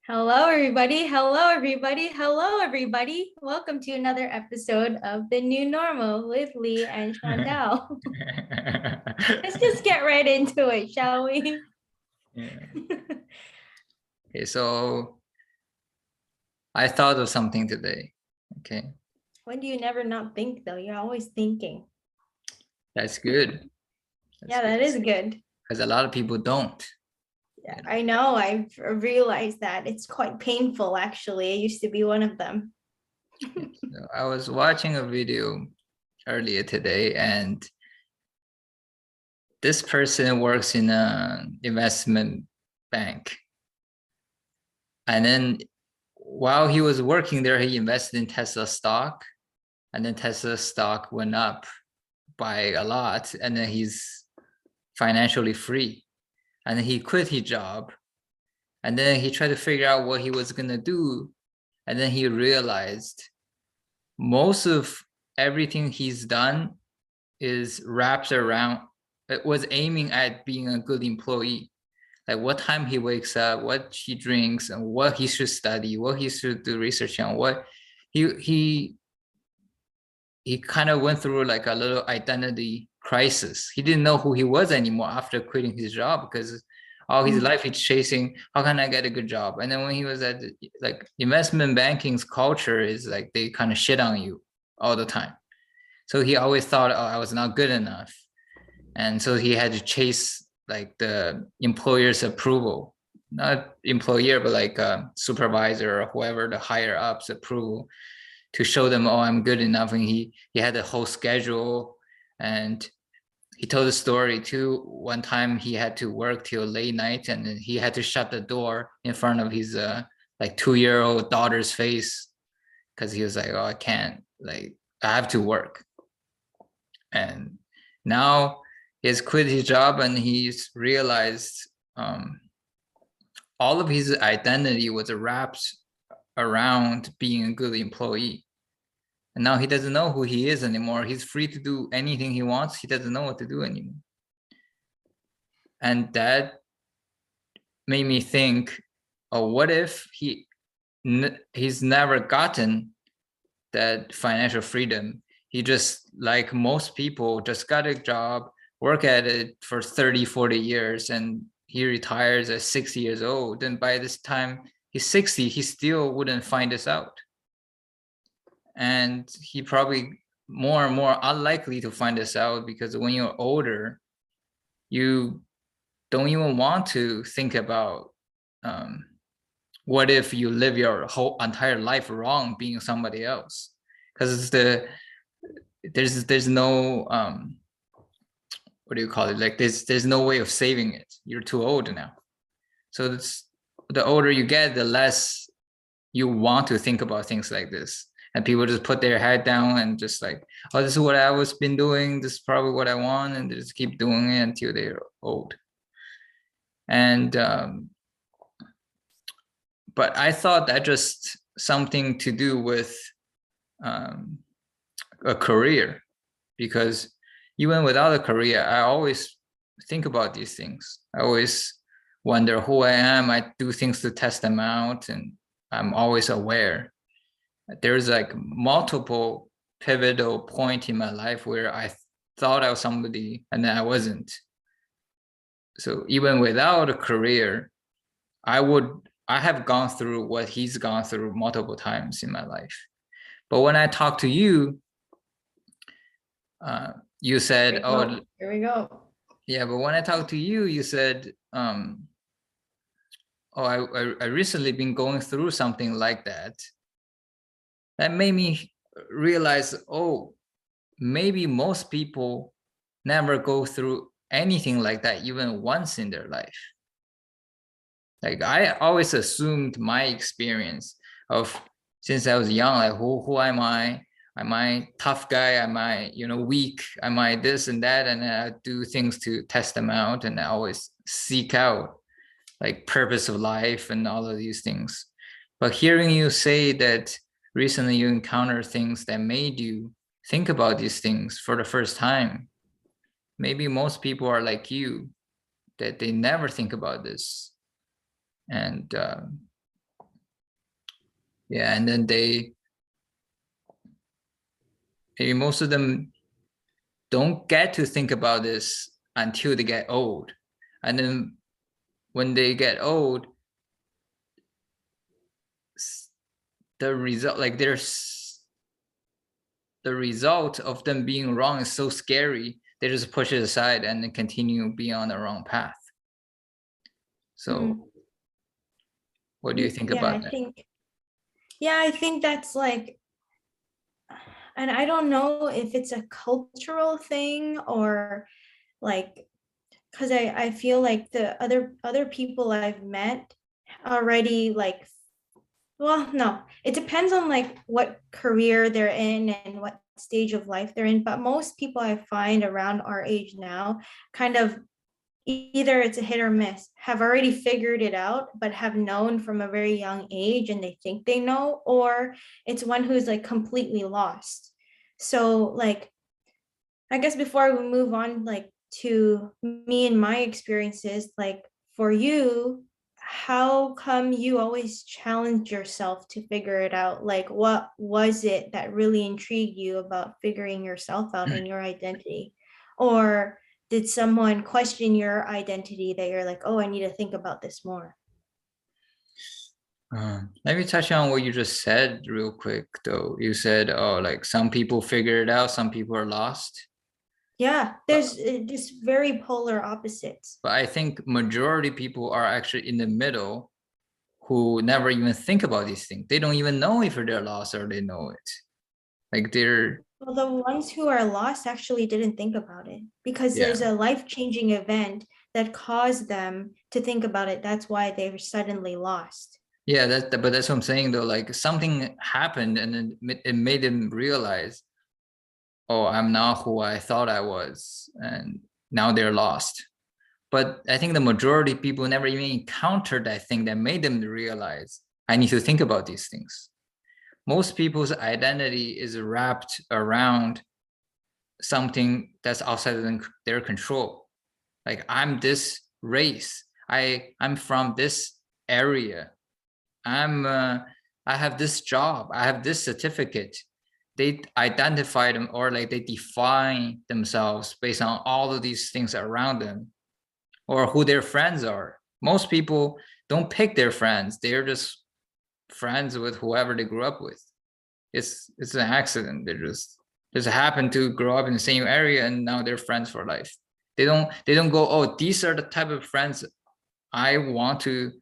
Hello, everybody. Hello, everybody. Hello, everybody. Welcome to another episode of The New Normal with Lee and Chantelle. Let's just get right into it, shall we? Yeah. Okay, so I thought of something today. Okay, When do you never not think, though? You're always thinking. that's good. Yeah, that is good. Because a lot of people don't. Yeah, I know. I've realized that it's quite painful, actually. I used to be one of them. So I was watching a video earlier today, and this person works in an investment bank. And then while he was working there, he invested in Tesla stock, and then Tesla stock went up by a lot, and then he's financially free. And then he quit his job, and then he tried to figure out what he was gonna do, and then he realized most of everything he's done is wrapped around, it was aiming at being a good employee, like what time he wakes up, what he drinks, and what he should study, what he should do research on, what he kind of went through like a little identity crisis. He didn't know who he was anymore after quitting his job, because all his life he's chasing, how can I get a good job? And then when he was at like investment banking's culture is like they kind of shit on you all the time. So he always thought, oh, I was not good enough. And so he had to chase like the employer's approval, not employer, but like a supervisor or whoever, the higher ups approval, to show them, oh, I'm good enough. And he had a whole schedule. And he told a story too. One time he had to work till late night, and then he had to shut the door in front of his like 2-year-old daughter's face, because he was like, oh, I can't, like I have to work. And now he's quit his job, and he's realized all of his identity was wrapped around being a good employee. And now he doesn't know who he is anymore. He's free to do anything he wants. He doesn't know what to do anymore. And that made me think, oh, what if he's never gotten that financial freedom? He just, like most people, just got a job, work at it for 30, 40 years, and he retires at 60 years old. And by this time he's 60, he still wouldn't find this out. And he probably more and more unlikely to find this out, because when you're older, you don't even want to think about what if you live your whole entire life wrong being somebody else, because there's no what do you call it, like there's no way of saving it. You're too old now. So it's, the older you get, the less you want to think about things like this. And people just put their head down and just like, oh, this is what I was been doing, this is probably what I want, and they just keep doing it until they're old. And but I thought that just something to do with a career, because even without a career, I always think about these things. I always wonder who I am. I do things to test them out, and I'm always aware. There's like multiple pivotal point in my life where I thought I was somebody and then I wasn't. So even without a career, I have gone through what he's gone through multiple times in my life. But when I talk to you, you said, oh, here we go. Yeah, but when I talked to you, you said, oh, I recently been going through something like that. That made me realize, oh, maybe most people never go through anything like that even once in their life. Like I always assumed my experience of, since I was young, like who am I? Am I tough guy? Am I, weak? Am I this and that? And I do things to test them out, and I always seek out like purpose of life and all of these things. But hearing you say that recently you encountered things that made you think about these things for the first time, maybe most people are like you, that they never think about this. And Yeah, and then most of them don't get to think about this until they get old. And then when they get old, the result, like there's the result of them being wrong is so scary, they just push it aside and then continue being on the wrong path. So what do you think Yeah, about that? I think that's like, and I don't know if it's a cultural thing or like, because I feel like the other people I've met already like, well, no, it depends on like what career they're in and what stage of life they're in. But most people I find around our age now kind of either it's a hit or miss, have already figured it out, but have known from a very young age and they think they know, or it's one who's like completely lost. So like, I guess before we move on, like to me and my experiences, like for you, how come you always challenge yourself to figure it out? Like, what was it that really intrigued you about figuring yourself out and your identity? Or did someone question your identity that you're like, oh, I need to think about this more? Let me touch on what you just said real quick, though. You said, oh, like some people figure it out, some people are lost. Yeah, But, there's just very polar opposites. but I think majority people are actually in the middle who never even think about these things. They don't even know if they're lost or they know it. Like they're, Well, the ones who are lost actually didn't think about it because there's yeah. a life-changing event that caused them to think about it. That's why they were suddenly lost. Yeah, but that's what I'm saying though. Like something happened and then it made them realize, oh, I'm not who I thought I was, and now they're lost. But I think the majority of people never even encountered that thing that made them realize I need to think about these things. Most people's identity is wrapped around something that's outside of their control. Like I'm this race. I'm from this area. I have this job. I have this certificate. They identify them or like they define themselves based on all of these things around them or who their friends are. Most people don't pick their friends. They're just friends with whoever they grew up with. It's an accident. They just happen to grow up in the same area and now they're friends for life. They don't go, oh, these are the type of friends I want to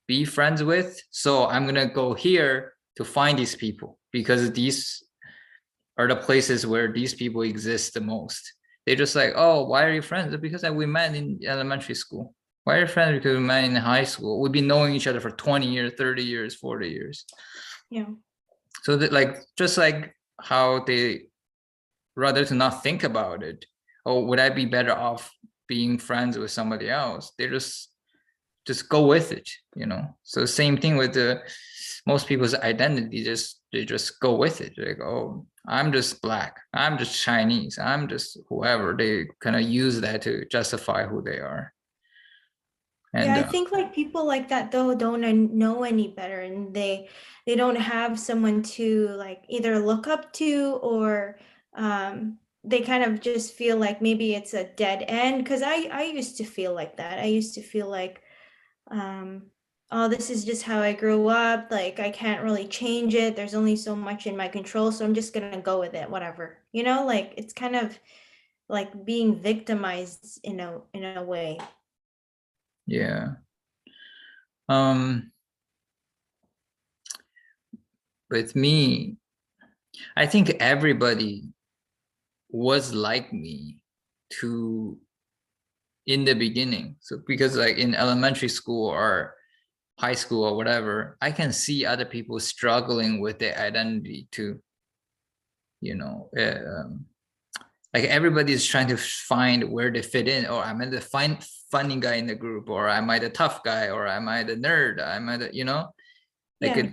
be friends with. So I'm gonna go here to find these people because these are the places where these people exist the most. They're just like, oh, why are you friends? Because we met in elementary school. Why are you friends? Because we met in high school. We've been knowing each other for 20 years, 30 years, 40 years. Yeah. So that like just like how they rather to not think about it. Oh, would I be better off being friends with somebody else? They just go with it, you know. So same thing with the most people's identity, they just go with it. Like, oh, I'm just black, I'm just Chinese, I'm just whoever. They kind of use that to justify who they are. Yeah, And I think like people like that though don't know any better and they don't have someone to like either look up to or they kind of just feel like maybe it's a dead end because I used to feel like that. I used to feel like um oh, this is just how I grew up, like I can't really change it. There's only so much in my control, so I'm just gonna go with it, whatever. You know, like it's kind of like being victimized in a way. yeah, um with me, I think everybody was like me to in the beginning. So because like in elementary school or high school or whatever, I can see other people struggling with their identity too. You know, like everybody's trying to find where they fit in. Or am I the funny guy in the group, or am I the tough guy, or am I the nerd? Am I the, you know, like Yeah.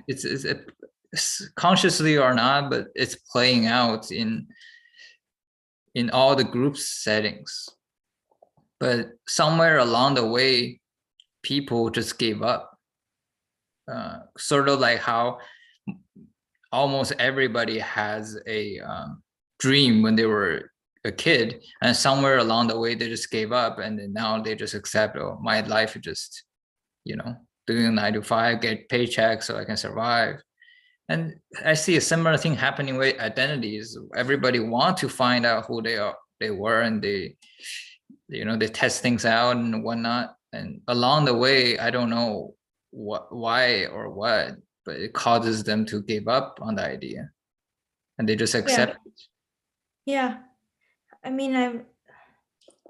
it's consciously or not, but it's playing out in all the group settings. But somewhere along the way, people just gave up. Sort of like how almost everybody has a dream when they were a kid, and somewhere along the way they just gave up, and then now they just accept, oh, my life is just, doing a 9 to 5, get paycheck so I can survive. And I see a similar thing happening with identities. Everybody want to find out who they were, and they test things out and whatnot. And along the way, I don't know why or what, but it causes them to give up on the idea, and they just accept Yeah. it. Yeah. I mean,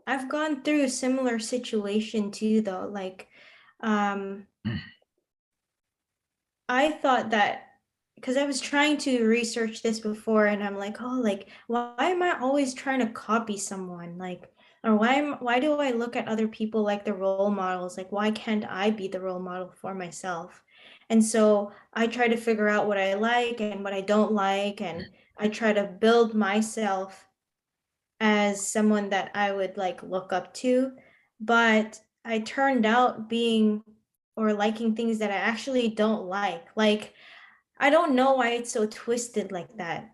I've gone through a similar situation too, though. Like, I thought that because I was trying to research this before, and I'm like, oh, like, why am I always trying to copy someone? Like, or why do I look at other people like the role models? Like, why can't I be the role model for myself? And so I try to figure out what I like and what I don't like, and I try to build myself as someone that I would like look up to. But I turned out being or liking things that I actually don't like. Like, I don't know why it's so twisted like that.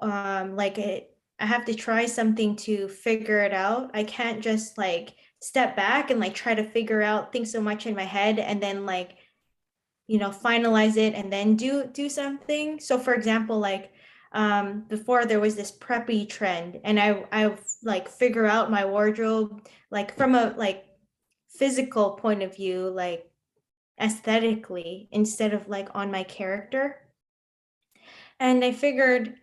I have to try something to figure it out. I can't just like step back and like try to figure out things so much in my head and then like, finalize it and then do something. So for example, like before there was this preppy trend, and I like figure out my wardrobe like from a like physical point of view, like aesthetically, instead of like on my character. And I figured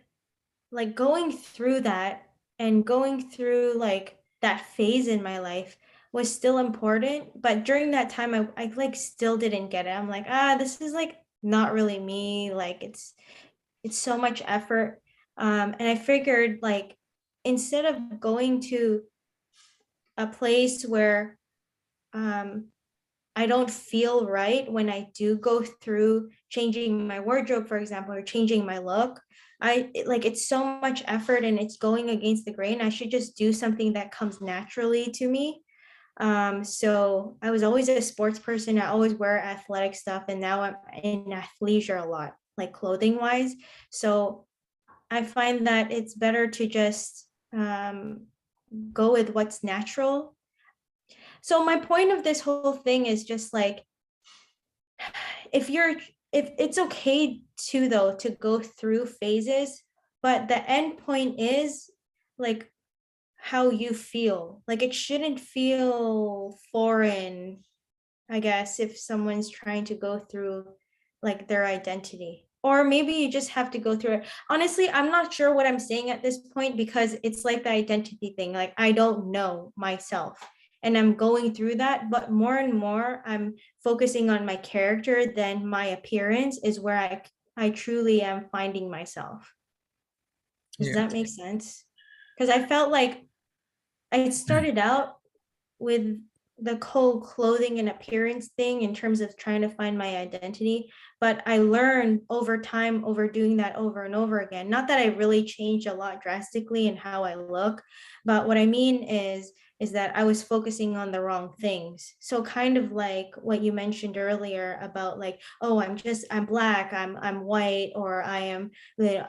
like going through that and going through like that phase in my life was still important. But during that time, I like still didn't get it. I'm like, this is like not really me. Like it's so much effort. And I figured like instead of going to a place where um I don't feel right when I do go through changing my wardrobe, for example, or changing my look. It's so much effort and it's going against the grain. I should just do something that comes naturally to me. So I was always a sports person. I always wear athletic stuff, and now I'm in athleisure a lot, like clothing wise. So I find that it's better to just go with what's natural. So my point of this whole thing is just like if you're if it's okay to though to go through phases, but the end point is like how you feel. Like it shouldn't feel foreign, I guess, if someone's trying to go through like their identity. Or maybe you just have to go through it. Honestly, I'm not sure what I'm saying at this point because it's like the identity thing. Like I don't know myself and I'm going through that, but more and more I'm focusing on my character than my appearance is where I truly am finding myself. Does Yeah. that make sense? Because I felt like I started out with the whole clothing and appearance thing in terms of trying to find my identity, but I learned over time over doing that over and over again. Not that I really changed a lot drastically in how I look, but what I mean is that I was focusing on the wrong things. So kind of like what you mentioned earlier about like, oh, I'm black, I'm white, or I am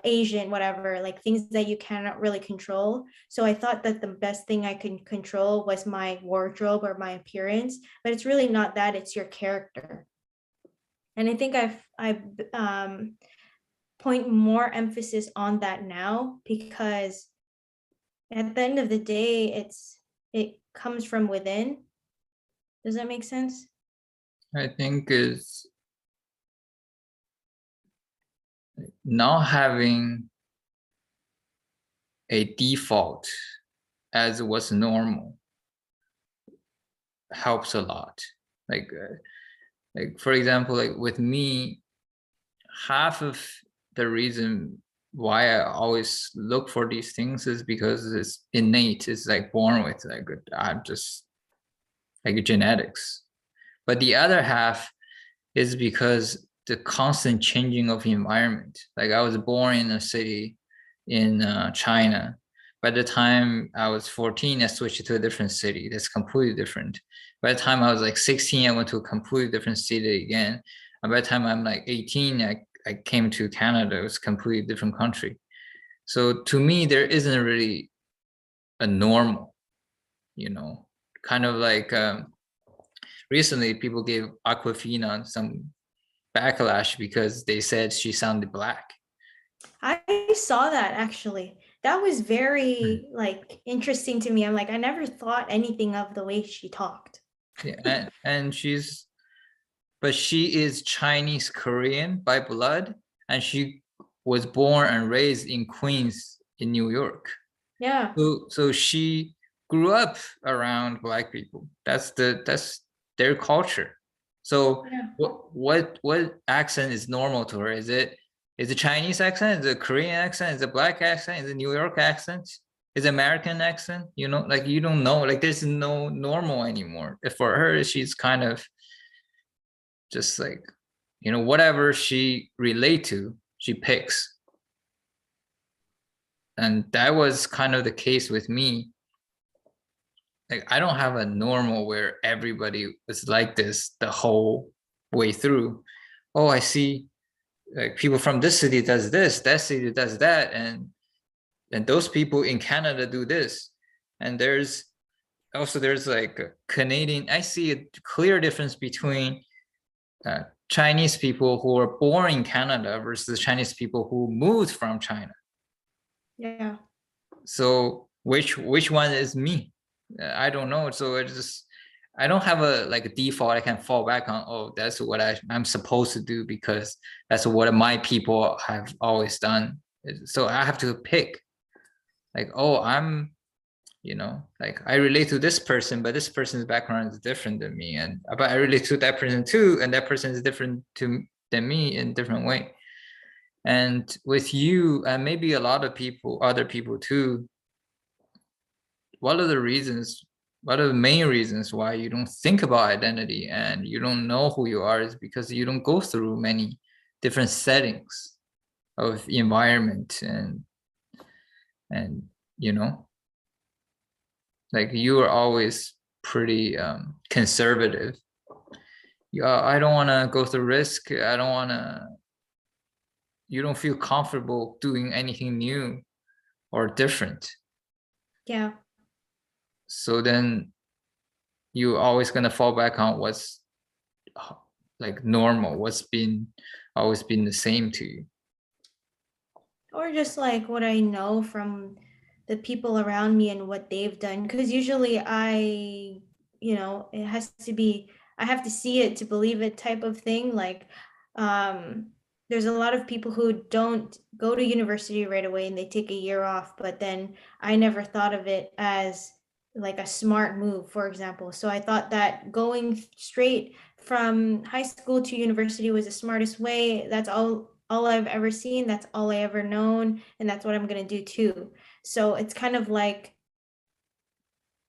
Asian, whatever, like things that you cannot really control. So I thought that the best thing I could control was my wardrobe or my appearance, but it's really not that, it's your character. And I think I point more emphasis on that now because at the end of the day, it comes from within. Does that make sense? I think is not having a default as what's normal helps a lot. Like for example, like with me, half of the reason why I always look for these things is because it's innate. It's like born with, like I'm just like genetics. But the other half is because the constant changing of environment. Like I was born in a city in China. By the time I was 14, I switched to a different city that's completely different. By the time I was like 16, I went to a completely different city again. And by the time I'm like 18, I I came to Canada, it was a completely different country. So to me, there isn't really a normal, kind of like recently people gave Aquafina some backlash because they said she sounded black. I saw that actually. That was very like interesting to me. I'm like, I never thought anything of the way she talked. Yeah, and but she is Chinese Korean by blood, and she was born and raised in Queens in New York. Yeah. So she grew up around black people. That's their culture. So Yeah. what accent is normal to her? Is it Chinese accent? Is it Korean accent? Is it black accent? Is it New York accent? Is it American accent? Like you don't know. Like there's no normal anymore. For her, she's kind of just like, whatever she relate to, she picks. And that was kind of the case with me. Like I don't have a normal where everybody is like this the whole way through. Oh, I see like people from this city does this, that city does that, and those people in Canada do this. And there's like a Canadian. I see a clear difference between Chinese people who are born in Canada versus Chinese people who moved from China. Yeah. So which one is me? I don't know. So I don't have a like a default I can fall back on. Oh, that's what I'm supposed to do because that's what my people have always done. So I have to pick like, oh, like I relate to this person, but this person's background is different than me, and but I relate to that person too, and that person is different than me in a different way. And with you, and maybe a lot of people, other people too, what are the reasons? What are the main reasons why you don't think about identity and you don't know who you are is because you don't go through many different settings of environment and like you are always pretty conservative. I don't want to go through risk. I don't want to. You don't feel comfortable doing anything new or different. Yeah. So then you're always gonna fall back on what's like normal, what's been always been the same to you. Or just like what I know from the people around me and what they've done. Because usually it has to be, I have to see it to believe it type of thing. Like, um, there's a lot of people who don't go to university right away and they take a year off, but then I never thought of it as like a smart move, for example. So I thought that going straight from high school to university was the smartest way. That's all I've ever seen, that's all I ever known, and that's what I'm going to do too. So it's kind of like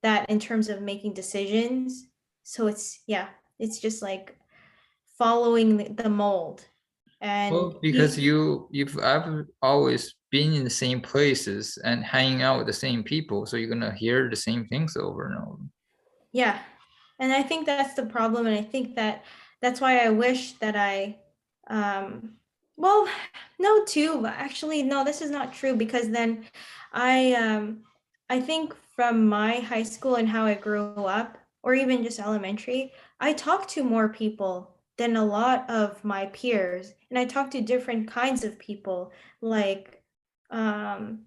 that in terms of making decisions. So it's just like following the mold. And Well, because you've I've always been in the same places and hanging out with the same people, so you're gonna hear the same things over and over. yeah. And I think that's the problem. And I think that's why I wish that um, well, no, too, but actually, no, this is not true because then I think from my high school and how I grew up, or even just elementary, I talked to more people than a lot of my peers. And I talked to different kinds of people, like, um,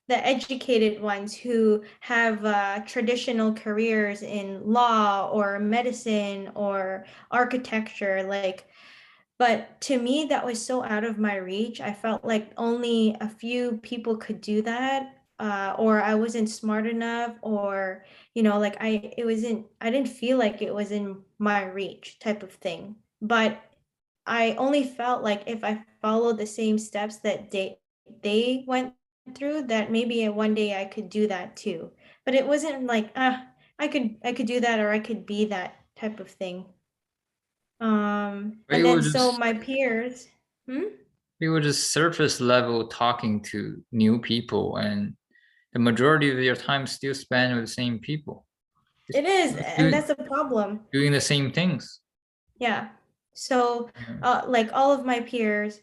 the educated ones who have traditional careers in law or medicine or architecture, like, but to me that was so out of my reach. I felt like only a few people could do that, or I wasn't smart enough, or like I didn't feel like it was in my reach type of thing. But I only felt like if I followed the same steps that they went through, that maybe one day I could do that too. But it wasn't like, I could do that or I could be that type of thing. But And you were then so just my peers, hmm? you were just surface level talking to new people, and the majority of your time still spent with the same people, just It is, and doing that's a problem. doing the same things. Yeah. So Yeah. like all of my peers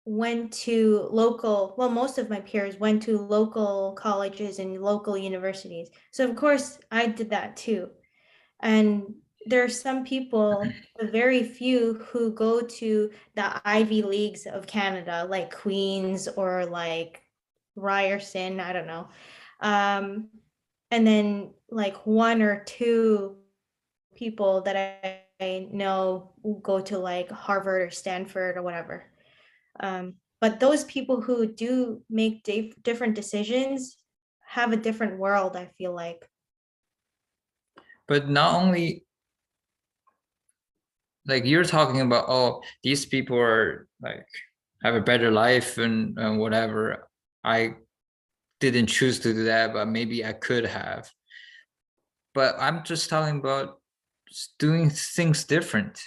went to local, well, most of my peers went to local colleges and local universities. So of course I did that too. And there are some people, very few, who go to the Ivy Leagues of Canada, like Queen's or like Ryerson, I don't know. And then like one or two people that I know go to like Harvard or Stanford or whatever. But those people who do make different decisions have a different world, I feel like. But not only like you're talking about, oh, these people are like have a better life and whatever. I didn't choose to do that, but maybe I could have. But I'm just talking about doing things different.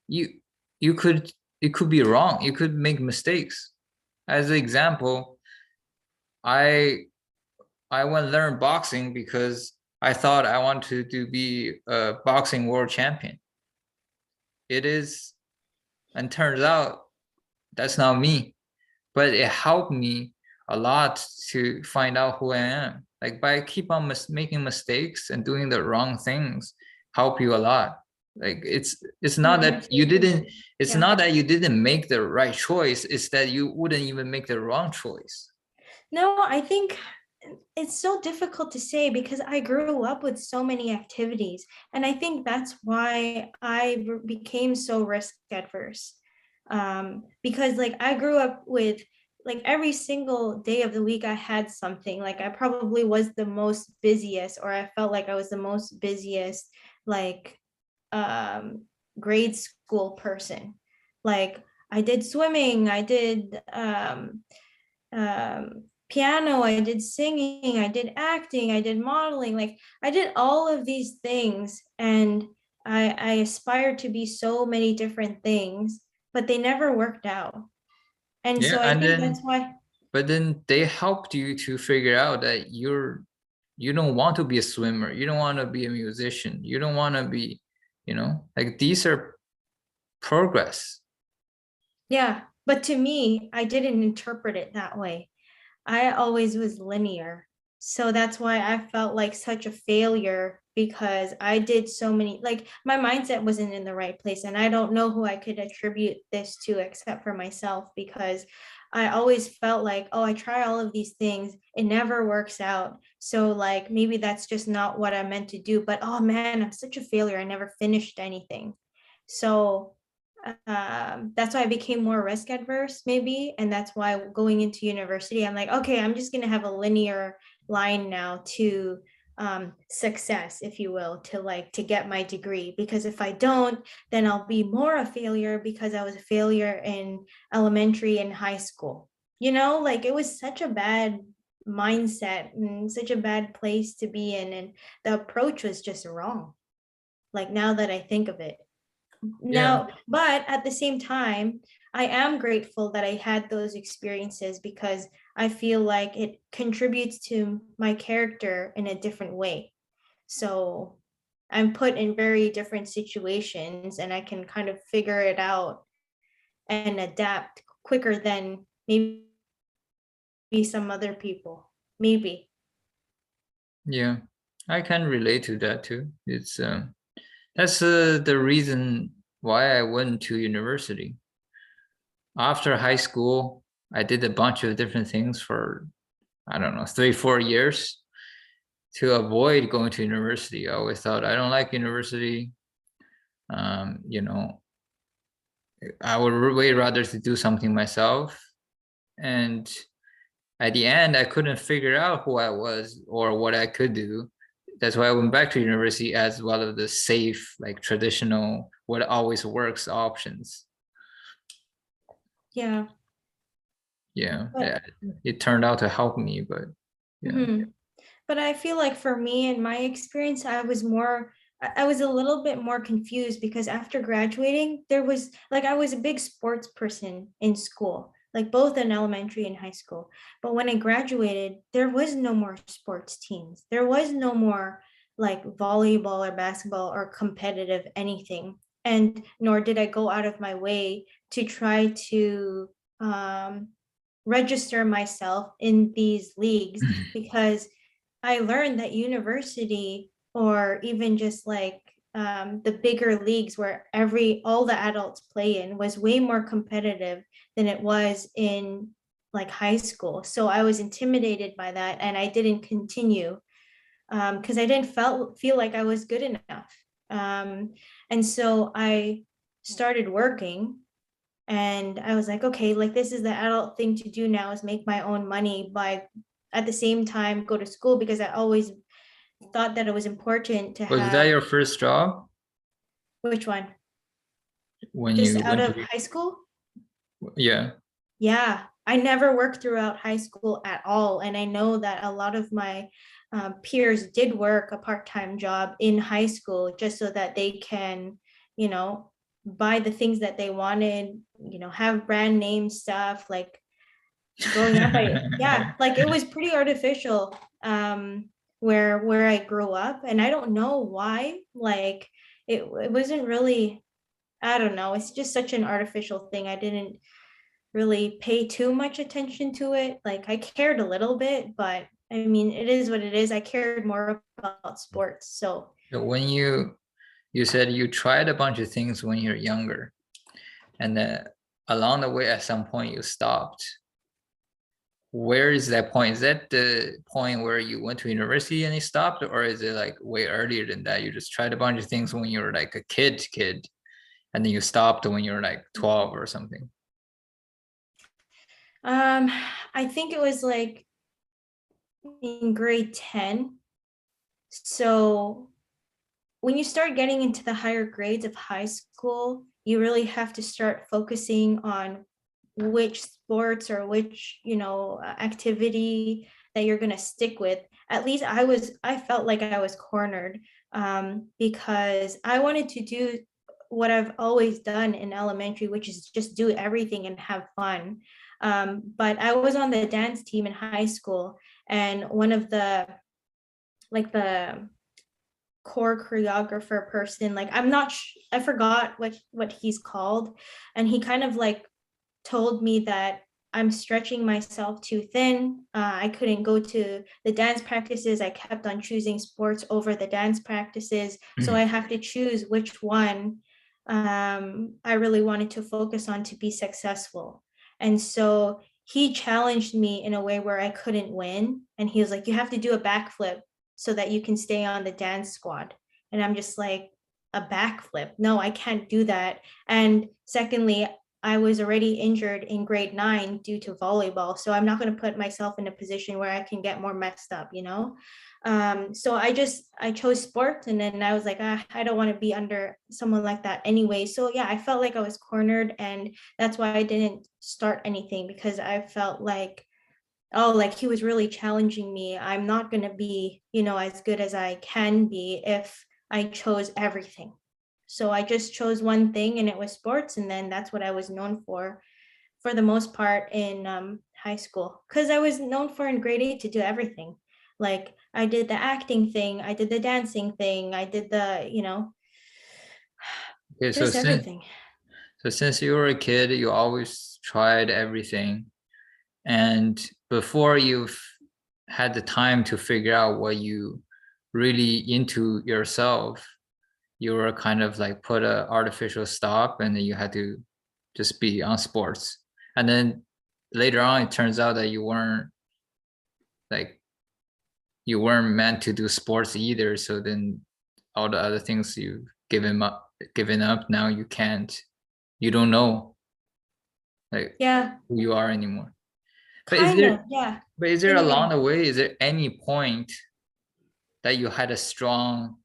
You you could it could be wrong. You could make mistakes. As an example, I I went learn boxing because I thought I wanted to be a boxing world champion. It is, and turns out that's not me. But it helped me a lot to find out who I am. Like by keep on making mistakes and doing the wrong things, help you a lot. Like it's No, not I that you absolutely didn't. agree. It's Yeah. not that you didn't make the right choice. It's that you wouldn't even make the wrong choice. No, I think it's so difficult to say because I grew up with so many activities. And I think that's why I became so risk adverse. Because like I grew up with like every single day of the week, I had something. Like I probably was the most busiest, or I felt like I was the most busiest, like um, grade school person. Like I did swimming, I did piano, I did singing, I did acting, I did modeling. Like I did all of these things, and I aspired to be so many different things, but they never worked out. And Yeah, so I and think that's then why, but then they helped you to figure out that you don't want to be a swimmer, you don't want to be a musician, you don't want to be, like these are progress. yeah. But to me, I didn't interpret it that way. I always was linear. So that's why I felt like such a failure because I did so many, like my mindset wasn't in the right place. And I don't know who I could attribute this to except for myself because I always felt like, oh, I try all of these things, it never works out. So, like, maybe that's just not what I meant to do. But oh man, I'm such a failure. I never finished anything. So, that's why I became more risk adverse, maybe. And that's why going into university, I'm like, okay, I'm just going to have a linear line now to success, if you will, to like to get my degree. Because if I don't, then I'll be more a failure because I was a failure in elementary and high school. Like it was such a bad mindset and such a bad place to be in. And the approach was just wrong. Like now that I think of it. Yeah, Now, but at the same time, I am grateful that I had those experiences because I feel like it contributes to my character in a different way. So I'm put in very different situations and I can kind of figure it out and adapt quicker than maybe some other people. Maybe. yeah, I can relate to that too. It's that's the reason why I went to university. After high school, I did a bunch of different things for, I don't know, 3 4 years to avoid going to university. I always thought I don't like university. um you know I would way rather to do something myself. And at the end, I couldn't figure out who I was or what I could do. That's why I went back to university as one of the safe, like traditional, what always works options. Yeah. Yeah, But it turned out to help me, but yeah. mhm. But I feel like for me and my experience, I was a little bit more confused because after graduating, there was like, I was a big sports person in school, like both in elementary and high school. But when I graduated, there was no more sports teams. There was no more like volleyball or basketball or competitive anything. and nor did I go out of my way to try to register myself in these leagues, because I learned that university, or even just like the bigger leagues where all the adults play in, was way more competitive than it was in like high school. So I was intimidated by that, and I didn't continue because I didn't feel like I was good enough. And so I started working, and I was like, okay, like this is the adult thing to do now, is make my own money by at the same time go to school, because I always thought that it was important to Was that have. your first job Which one? when Just you out went of to? high school? Yeah. Yeah, I never worked throughout high school at all. And I know that a lot of my peers did work a part-time job in high school just so that they can, you know, buy the things that they wanted, have brand name stuff. Like growing up, yeah, like it was pretty artificial where I grew up. And I don't know why. Like it wasn't really, I don't know, it's just such an artificial thing. I didn't really pay too much attention to it. Like I cared a little bit, but I mean, it is what it is. I cared more about sports. So So when you said you tried a bunch of things when you're younger, and then along the way at some point you stopped. Where is that point? Is that the point where you went to university and you stopped, or is it like way earlier than that? You just tried a bunch of things when you were like a kid, and then you stopped when you were like 12 or something? um, I think it was like in grade 10. So when you start getting into the higher grades of high school, you really have to start focusing on which sports or which, activity that you're going to stick with. At least I felt like I was cornered, because I wanted to do what I've always done in elementary, which is just do everything and have fun. But I was on the dance team in high school, and one of the core choreographer person, like I forgot what he's called, and he kind of like told me that I'm stretching myself too thin. I couldn't go to the dance practices. I kept on choosing sports over the dance practices, so I have to choose which one I really wanted to focus on to be successful. And so he challenged me in a way where I couldn't win, and he was like, you have to do a backflip so that you can stay on the dance squad. And I'm just like, a backflip? No, I can't do that. And secondly, I was already injured in grade 9 due to volleyball. So I'm not going to put myself in a position where I can get more messed up. So I chose sports, and then I was like, I don't want to be under someone like that anyway. So yeah, I felt like I was cornered, and that's why I didn't start anything, because I felt like, oh, like he was really challenging me. I'm not going to be, as good as I can be if I chose everything. So I just chose one thing, and it was sports. And then that's what I was known for the most part in high school. Because I was known for in grade 8 to do everything. Like I did the acting thing, I did the dancing thing, I did Okay, just everything. so since you were a kid, you always tried everything. And before you've had the time to figure out what you really into yourself, you were kind of like put a artificial stop, and then you had to just be on sports. And then later on, it turns out that like you weren't meant to do sports either. So then all the other things you've given up, now you don't know like Yeah, who you are anymore. But is kind there of. Yeah. but is there In a along way. the way, is there any point that you had a strong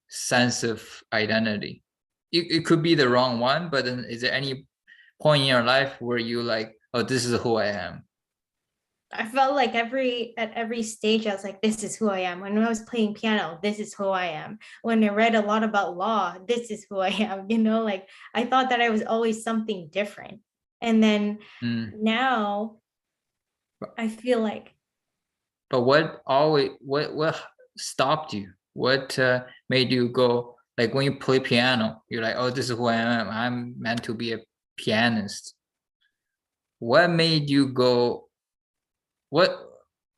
sense of identity? It could be the wrong one, but then is there any point in your life where you like, oh, this is who I am? I felt like at every stage, I was like, this is who I am. When I was playing piano, this is who I am. When I read a lot about law, this is who I am. Like I thought that I was always something different. And then Mm. now I feel like, But what stopped you? What made you go, Like when you play piano, you're like, oh, this is who I am. I'm meant to be a pianist. What made you go, what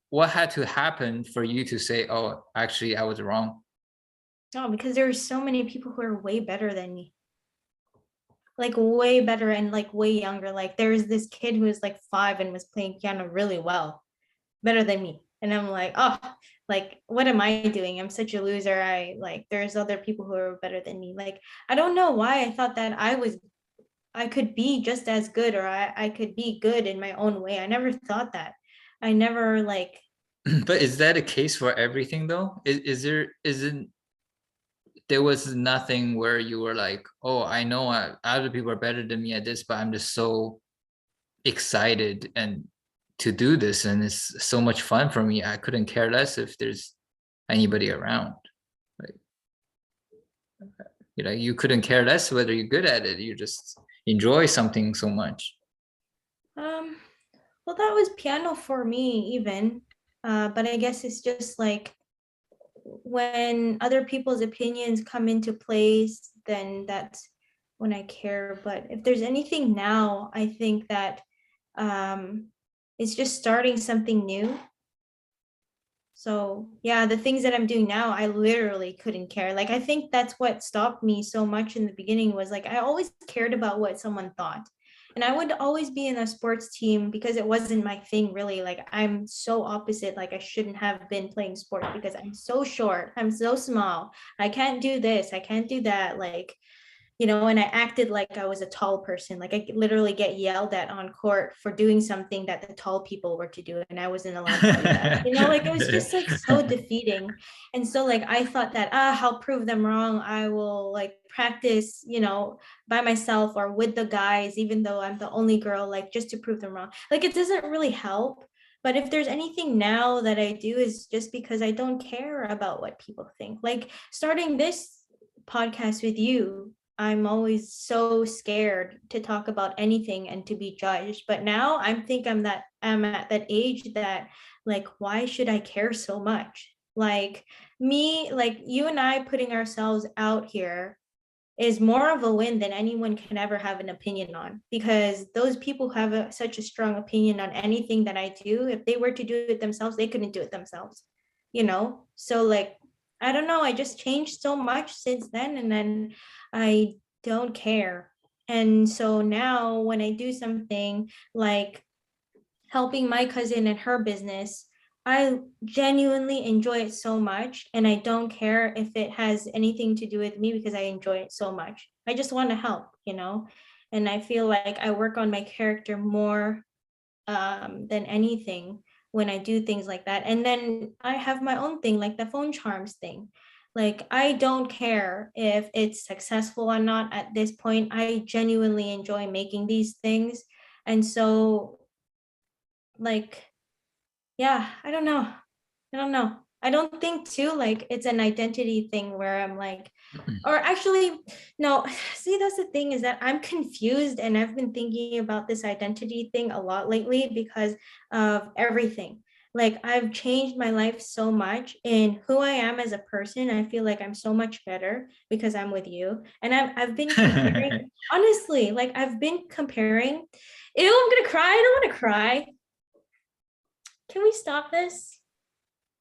what had to happen for you to say, oh, actually I was wrong? Oh, because there are so many people who are way better than me. Like way better and like way younger. Like there was this kid who was like 5 and was playing piano really well, better than me. And I'm like, oh, like what am I doing? I'm such a loser. I like there's other people who are better than me. Like I don't know why I thought that I could be just as good, or I could be good in my own way. I never thought that. I never like But is that a case for everything though? Isn't there was nothing where you were like, oh, I know other people are better than me at this, but I'm just so excited and to do this, and it's so much fun for me. I couldn't care less if there's anybody around. Like, you couldn't care less whether you're good at it. You just enjoy something so much. um well that was piano for me even. But I guess it's just like when other people's opinions come into place, then that's when I care. But if there's anything now, I think that um, it's just starting something new. So yeah, the things that I'm doing now, I literally couldn't care. Like I think that's what stopped me so much in the beginning was like I always cared about what someone thought. And I would always be in a sports team because it wasn't my thing really. Like I'm so opposite. Like I shouldn't have been playing sports because I'm so short. I'm so small. I can't do this. I can't do that. Like and I acted like I was a tall person. Like I could literally get yelled at on court for doing something that the tall people were to do, and I wasn't allowed to do that. Like it was just like so defeating. And so like I thought that I'll prove them wrong. I will like practice, by myself or with the guys, even though I'm the only girl, like just to prove them wrong. Like it doesn't really help. But if there's anything now that I do is just because I don't care about what people think. Like starting this podcast with you, I'm always so scared to talk about anything and to be judged. But now I'm at that age that like why should I care so much? Like me, like you and I putting ourselves out here is more of a win than anyone can ever have an opinion on, because those people have such a strong opinion on anything that I do. If they were to do it themselves, they couldn't do it themselves. So like I don't know, I just changed so much since then, and then I don't care. And so now when I do something like helping my cousin in her business, I genuinely enjoy it so much, and I don't care if it has anything to do with me because I enjoy it so much. I just want to help. And I feel like I work on my character more than anything when I do things like that. And then I have my own thing, like the phone charms thing. Like, I don't care if it's successful or not at this point. I genuinely enjoy making these things. And so, like, yeah, I don't know. I don't know. I don't think too like it's an identity thing where I'm like, or actually, no, see, that's the thing is that I'm confused, and I've been thinking about this identity thing a lot lately because of everything. Like I've changed my life so much in who I am as a person. I feel like I'm so much better because I'm with you. And I've been comparing, honestly, like I've been comparing. Ew, I'm gonna cry. I don't want to cry. Can we stop this?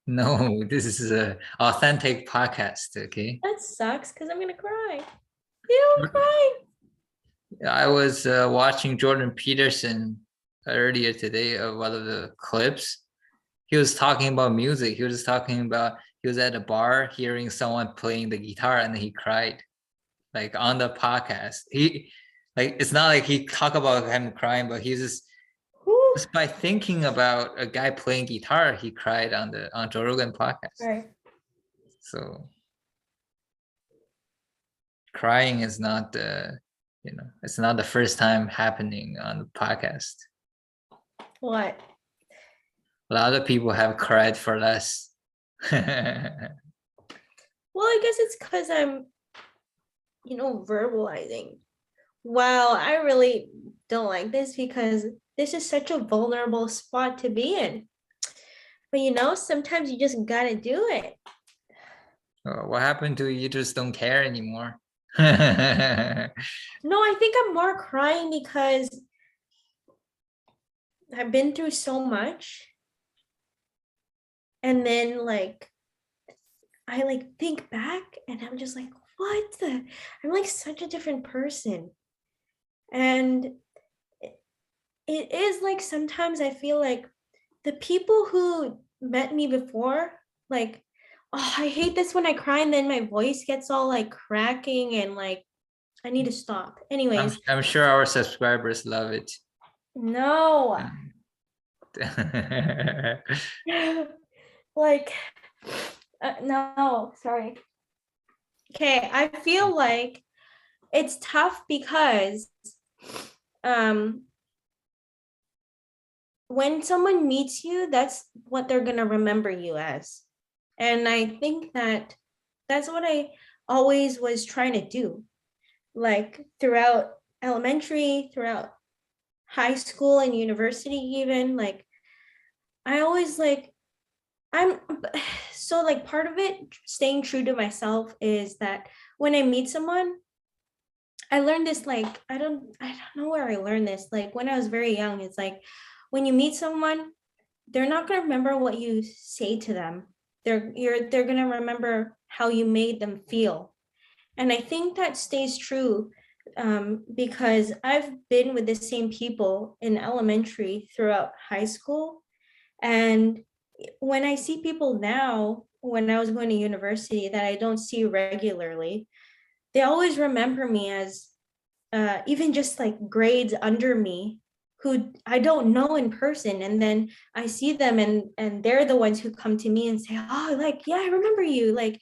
No, this is a authentic podcast, okay? That sucks because I'm gonna cry. Ew, I'm crying. I was watching Jordan Peterson earlier today of one of the clips. He was talking about music. He was talking about he was at a bar hearing someone playing the guitar and he cried, like on the podcast. He like it's not like he talked about him crying, but he's just by thinking about a guy playing guitar, he cried on Joe Rogan podcast. Right. So crying is not it's not the first time happening on the podcast. What? A lot of people have cried for less. Well, I guess it's because I'm, verbalizing. Wow, I really don't like this because this is such a vulnerable spot to be in. But sometimes you just gotta do it. What happened to you just don't care anymore? No, I think I'm more crying because I've been through so much. And then like I like think back and I'm just like, what the? I'm like such a different person. And it is like sometimes I feel like the people who met me before, like, oh, I hate this when I cry and then my voice gets all like cracking and like I need to stop. I'm Anyways, I'm sure our subscribers love it. no. Like, no, sorry. Okay, I feel like it's tough because um when someone meets you, that's what they're going to remember you as. And I think that that's what I always was trying to do. Like throughout elementary, throughout high school and university even, like I always like I'm so like part of it staying true to myself is that when I meet someone, I learned this like I don't know where I learned this. Like when I was very young, it's like when you meet someone, they're not going to remember what you say to them. They're going to remember how you made them feel. And I think that stays true because I've been with the same people in elementary throughout high school. And when I see people now, when I was going to university that I don't see regularly, they always remember me as even just like grades under me who I don't know in person. And then I see them and they're the ones who come to me and say, oh, like, yeah, I remember you. Like,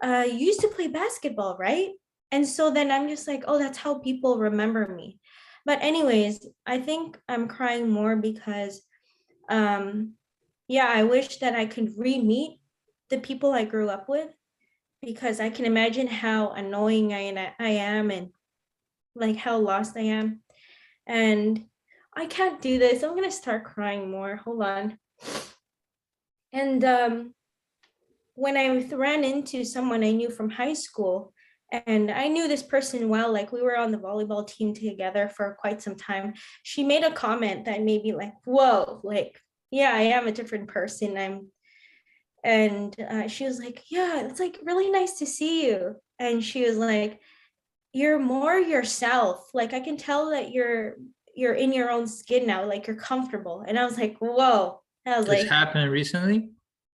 you used to play basketball, right? And so then I'm just like, oh, that's how people remember me. But anyways, I think I'm crying more because um yeah, I wish that I could re-meet the people I grew up with because I can imagine how annoying I am and like how lost I am. And I can't do this. I'm gonna start crying more. Hold on. And when I ran into someone I knew from high school, and I knew this person well, like we were on the volleyball team together for quite some time. She made a comment that made me like, whoa, like, yeah, I am a different person. And she was like, yeah, it's like really nice to see you. And she was like, you're more yourself. Like I can tell that you're in your own skin now, like you're comfortable. And I was like, whoa. I was This like, happened recently?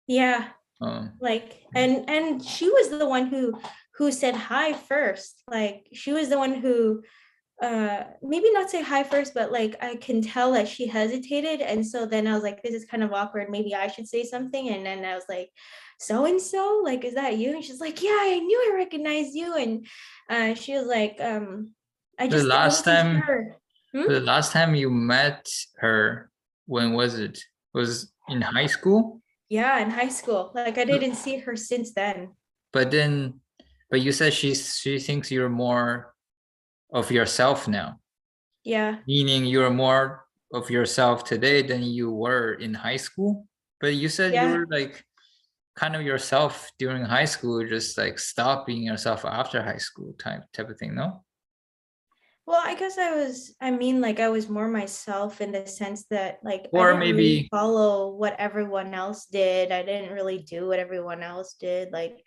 yeah. Um, Like and she was the one who said hi first. Like she was the one who maybe not say hi first, but like I can tell that she hesitated. And so then I was like, this is kind of awkward. Maybe I should say something. And then I was like, so and so, like, is that you? And she's like, yeah, I knew I recognized you. And she was like, the I last wasn't time sure. Hmm? the last time you met her, when was it? Was in high school? Yeah, in high school. Like I didn't see her since then. But then, but you said she thinks you're more of yourself now, Yeah. meaning you're more of yourself today than you were in high school. But you said you Yeah. were like kind of yourself during high school, just like stop being yourself after high school type of thing, no? Well, I guess I mean, like, I was more myself in the sense that, like, I Or didn't really maybe follow what everyone else did. I didn't really do what everyone else did. Like,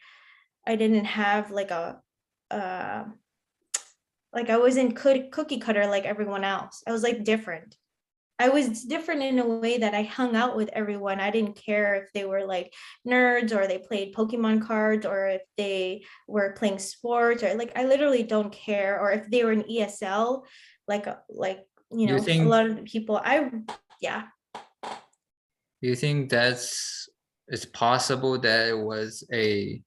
I didn't have uh, like, I wasn't cookie cutter like everyone else. I was like different. I was different in a way that I hung out with everyone. I didn't care if they were like nerds or they played Pokemon cards or if they were playing sports or like I literally don't care or if they were in ESL like you do you know a think lot of the people I yeah. do you think that's it's possible that it was a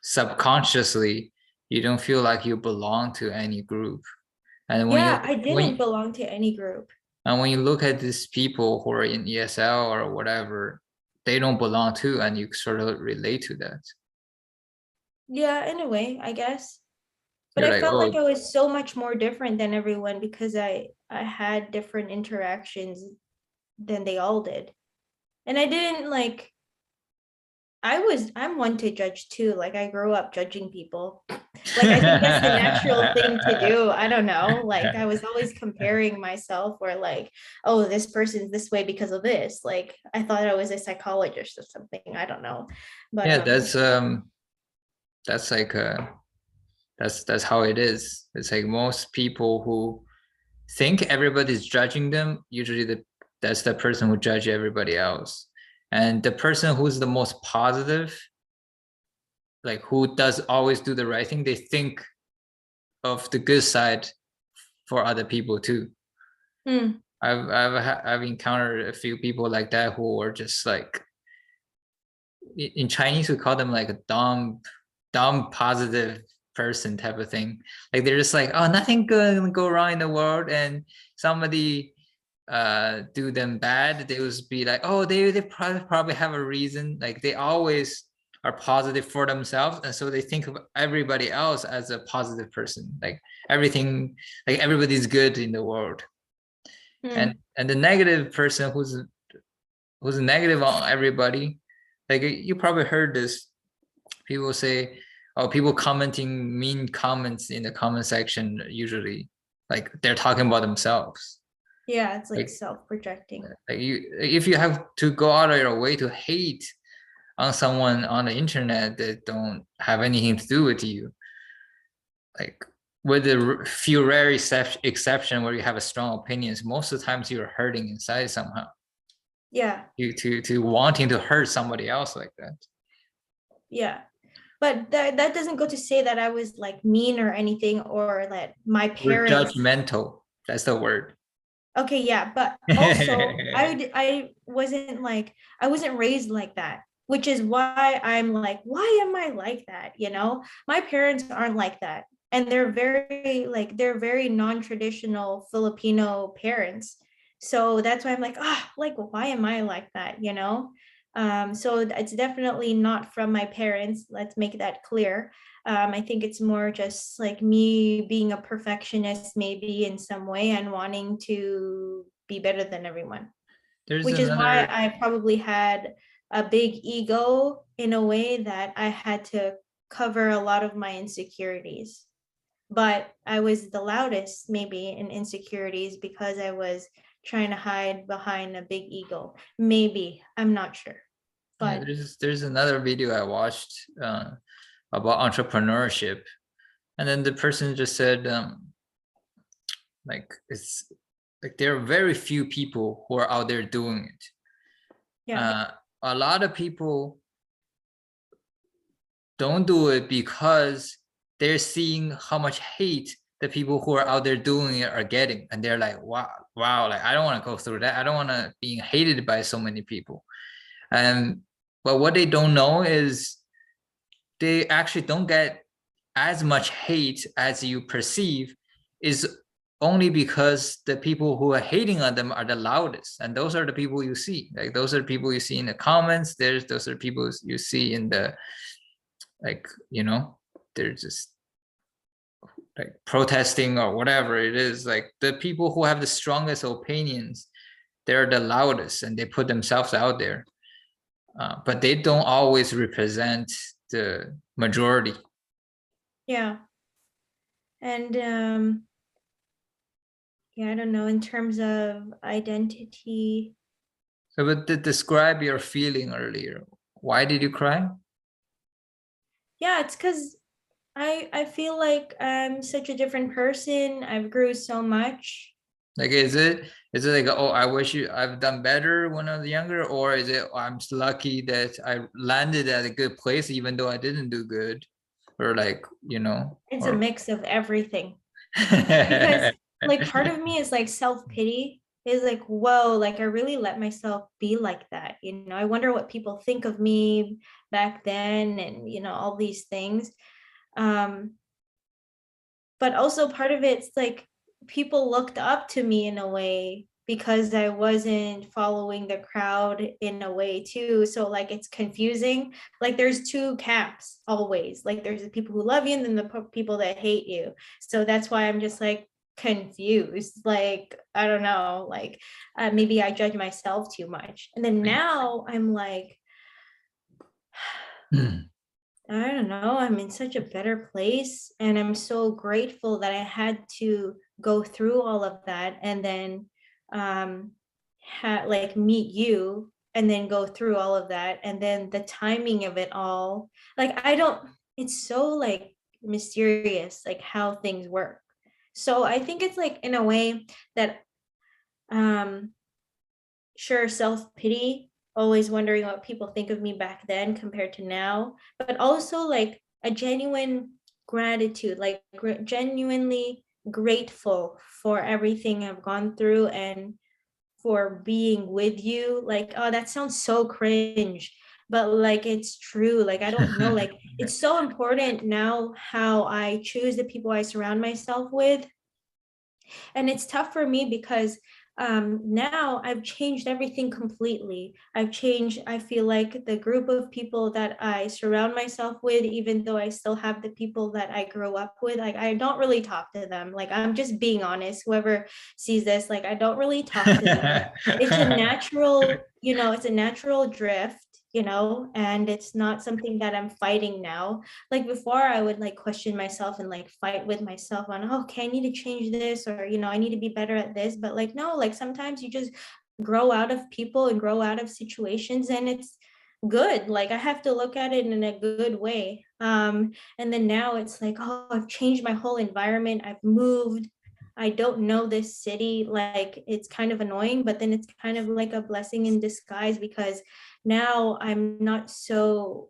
subconsciously you don't feel like you belong to any group? And when you Yeah, I didn't when belong to any group. and when you look at these people who are in ESL or whatever, they don't belong to, and you sort of relate to that. Yeah, in a way, I guess. But You're I like, felt like oh, I was so much more different than everyone because I had different interactions than they all did. And I didn't like I'm one to judge too. Like I grew up judging people. Like I think that's the natural thing to do. I don't know. Like I was always comparing myself or like, oh, this person's this way because of this. Like I thought I was a psychologist or something. I don't know. But Yeah, that's like that's how it is. It's like most people who think everybody's judging them, usually that's the person who judge everybody else. And the person who's the most positive, like who does always do the right thing, they think of the good side for other people too. hmm, I've encountered a few people like that who are just like, in Chinese we call them like a dumb positive person type of thing. Like they're just like, oh, nothing gonna go wrong in the world, and somebody do them bad, they would be like, oh, they probably have a reason. Like they always are positive for themselves, and so they think of everybody else as a positive person. Like everything, like everybody's good in the world. hmm. And the negative person who's negative on everybody, like you probably heard this, people say, oh, people commenting mean comments in the comment section, usually like they're talking about themselves. Yeah, it's like Like, self-projecting. like you, if you have to go out of your way to hate on someone on the internet that don't have anything to do with you, like with the few rare exception where you have a strong opinions, most of the times you're hurting inside somehow. Yeah, You to wanting to hurt somebody else like that. yeah. But that doesn't go to say that I was like mean or anything or that my We're parents. judgmental. That's the word. Okay, yeah, but also I wasn't like I wasn't raised like that, which is why I'm like, why am I like that? You know, my parents aren't like that, and they're very non-traditional Filipino parents. So that's why I'm like, why am I like that? You know, so it's definitely not from my parents. Let's make that clear. I think it's more just like me being a perfectionist, maybe in some way, and wanting to be better than everyone, There's which is why another. I probably had a big ego in a way that I had to cover a lot of my insecurities. But I was the loudest, maybe, in insecurities because I was trying to hide behind a big ego. Maybe, I'm not sure. Yeah, But there's another video I watched about entrepreneurship, and then the person just said, like it's like there are very few people who are out there doing it. yeah, A lot of people don't do it because they're seeing how much hate the people who are out there doing it are getting, and they're like, wow, like I don't want to go through that. I don't want to be hated by so many people. And but what they don't know is they actually don't get as much hate as you perceive, is only because the people who are hating on them are the loudest, and those are the people you see. Like those are the people you see in the comments. Those are people you see in the, like, they're just like protesting or whatever it is. Like the people who have the strongest opinions, they're the loudest and they put themselves out there, but they don't always represent the majority. yeah. And yeah, I don't know, in terms of identity. So, but to describe your feeling earlier, why did you cry? Yeah, it's because I feel like I'm such a different person. I've grew so much. Like, is it like, oh, I wish I've done better when I was younger, or is it, oh, I'm lucky that I landed at a good place even though I didn't do good, or like, It's a or mix of everything. Because like part of me is like self-pity. Is like, whoa, like I really let myself be like that. You know, I wonder what people think of me back then and all these things. Um, but also part of it's like people looked up to me in a way because I wasn't following the crowd in a way too. So like it's confusing. Like there's two camps always. Like there's the people who love you and then the people that hate you. So that's why I'm just like confused. Like I don't know. Like maybe I judge myself too much. And then now I'm like I don't know. I'm in such a better place. And I'm so grateful that I had to go through all of that and then like meet you and then go through all of that. And then the timing of it all. Like, I don't, it's so like mysterious, like how things work. So I think it's like in a way that um sure, self-pity, always wondering what people think of me back then compared to now, but also like a genuine gratitude, like genuinely grateful for everything I've gone through and for being with you. Like, oh, that sounds so cringe, but like it's true. Like, I don't know, like it's so important now how I choose the people I surround myself with. And it's tough for me because now I've changed everything completely. I've changed, I feel like the group of people that I surround myself with, even though I still have the people that I grew up with, like I don't really talk to them. Like, I'm just being honest. Whoever sees this, like I don't really talk to them. It's a natural, it's a natural drift, and it's not something that I'm fighting now. Like before, I would like question myself and like fight with myself on, oh, okay, I need to change this, or I need to be better at this. But like no, like sometimes you just grow out of people and grow out of situations, and it's good. Like I have to look at it in a good way. And then now it's like, oh, I've changed my whole environment, I've moved, I don't know this city. Like it's kind of annoying, but then it's kind of like a blessing in disguise because now I'm not so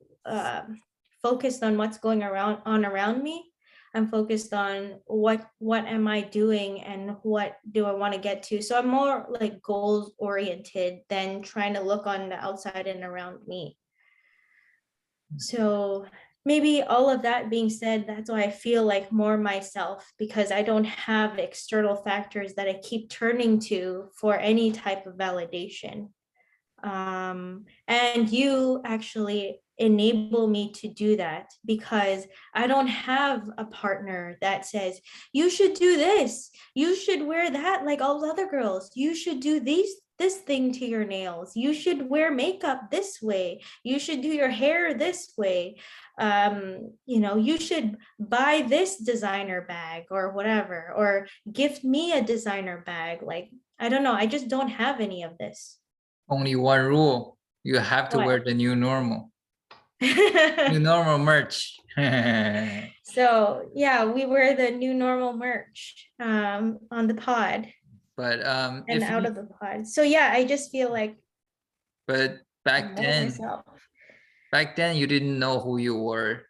focused on what's going around me. I'm focused on what am I doing and what do I want to get to. So I'm more like goals oriented than trying to look on the outside and around me. So maybe all of that being said, that's why I feel like more myself, because I don't have external factors that I keep turning to for any type of validation. And you actually enable me to do that because I don't have a partner that says, you should do this, you should wear that like all the other girls, you should do this thing to your nails, you should wear makeup this way, you should do your hair this way, you should buy this designer bag or whatever, or gift me a designer bag. Like, I don't know, I just don't have any of this. Only one rule. You have to wear What? the new normal. New normal merch. So yeah, we wear the new normal merch on the pod But and out of the pod. So yeah, I just feel like but I'm more myself. back then you didn't know who you were.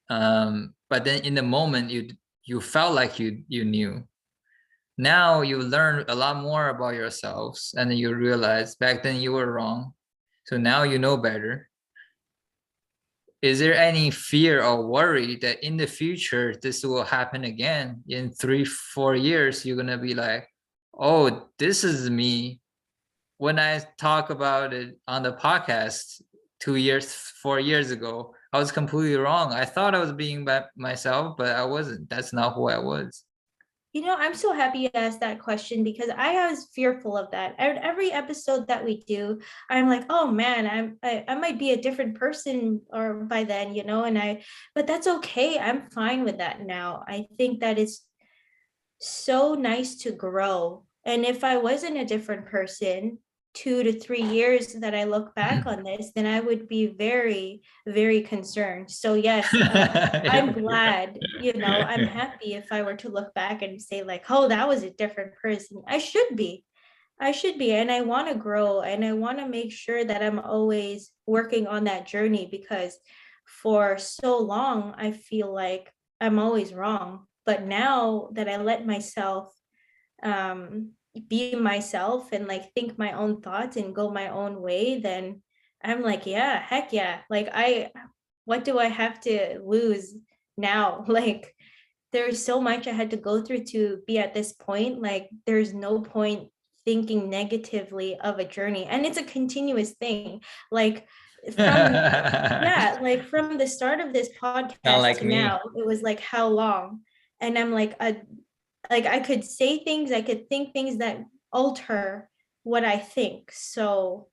But then in the moment you felt like you knew. Now you learn a lot more about yourselves, and then you realize back then you were wrong. So now you know better. Is there any fear or worry that in the future this will happen again? In 3-4 years, you're gonna be like, oh, this is me. When I talk about it on the podcast 2 years, 4 years ago, I was completely wrong. I thought I was being by myself, but I wasn't. That's not who I was. I'm so happy you asked that question because I was fearful of that. Every episode that we do, I'm like, oh man, I might be a different person or by then, but that's okay. I'm fine with that now. I think that it's so nice to grow. And if I wasn't a different person, 2 to 3 years that I look back on this, then I would be very, very concerned. So yes, I'm glad, I'm happy if I were to look back and say like, oh, that was a different person. I should be. I should be. And I want to grow and I want to make sure that I'm always working on that journey because for so long, I feel like I'm always wrong. But now that I let myself um, be myself and like think my own thoughts and go my own way, then I'm like, yeah, heck yeah. Like, what do I have to lose now? Like, there's so much I had to go through to be at this point. Like, there's no point thinking negatively of a journey. And it's a continuous thing. Like, yeah, like from the start of this Not podcast like to now, me. it was like how long? And I'm like I could say things, I could think things that alter what I think. So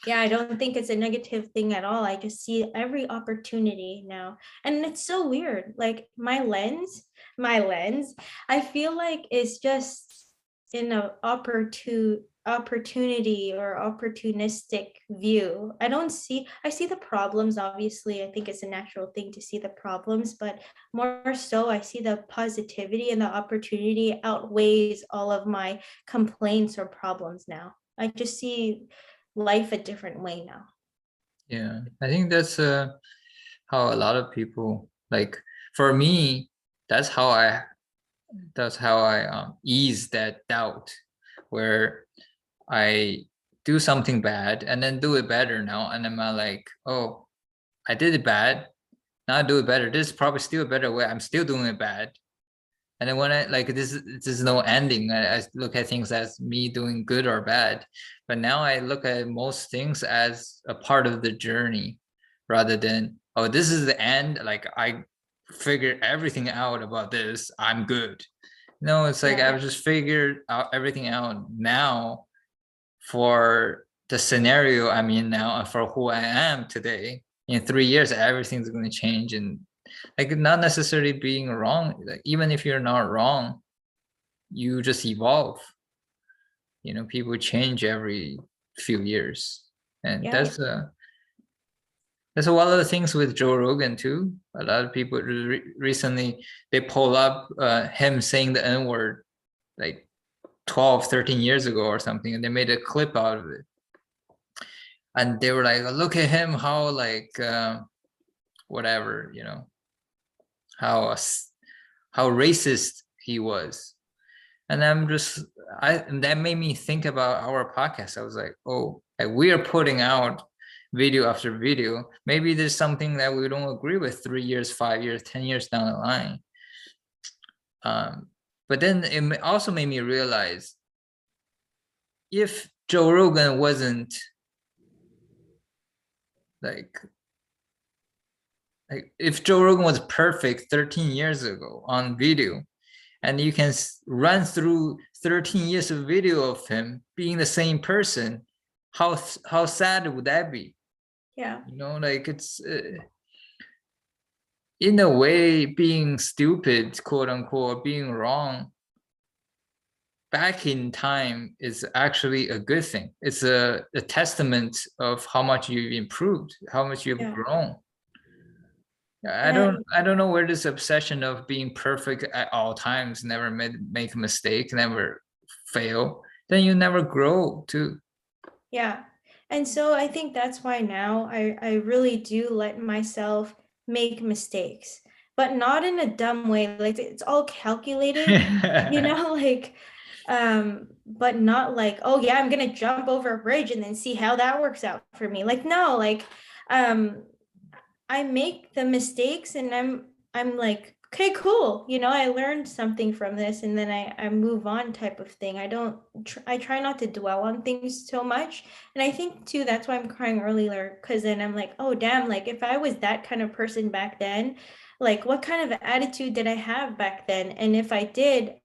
Yeah, I don't think it's a negative thing at all. I just see every opportunity now. And it's so weird. Like my lens, I feel like it's just in a opportunity or opportunistic view. I see the problems, obviously. I think it's a natural thing to see the problems, but more so I see the positivity, and the opportunity outweighs all of my complaints or problems now. I just see life a different way now. Yeah, I think that's how a lot of people, like, for me, that's how I ease that doubt, where I do something bad and then do it better now, and I'm like, oh, I did it bad, now I do it better. This is probably still a better way. I'm still doing it bad. And then when I like this is no ending. I look at things as me doing good or bad. But now I look at most things as a part of the journey rather than, oh, this is the end. Like I figured everything out about this. I'm good. No, it's like Yeah. I've just figured out everything out now for the scenario I'm in now and for who I am today. In 3 years, everything's going to change, and like not necessarily being wrong. Like even if you're not wrong, you just evolve. You know, people change every few years, and Yeah. that's one of the things with Joe Rogan too. A lot of people recently they pull up him saying the N word like 12, 13 years ago or something, and they made a clip out of it. And they were like, look at him, how like whatever, you know, how how racist he was. And I'm just and that made me think about our podcast. I was like, oh, like we are putting out video after video. Maybe there's something that we don't agree with 3 years, 5 years, 10 years down the line. But then it also made me realize, if Joe Rogan wasn't like if Joe Rogan was perfect 13 years ago on video, and you can run through 13 years of video of him being the same person, how sad would that be? Yeah. You know, like it's in a way being stupid, quote unquote, being wrong back in time is actually a good thing. It's a testament of how much you've improved, how much you've Yeah. grown. Yeah. I don't know where this obsession of being perfect at all times, never make a mistake, never fail, then you never grow too. Yeah. And so I think that's why now I really do let myself make mistakes, but not in a dumb way. Like it's all calculated, like but not like, oh yeah, I'm gonna jump over a bridge and then see how that works out for me. Like no, like um I make the mistakes and I'm like, okay, cool. I learned something from this, and then I move on type of thing. I try not to dwell on things so much. And I think too that's why I'm crying earlier, because then I'm like, oh damn, like if I was that kind of person back then, like what kind of attitude did I have back then? And if I did,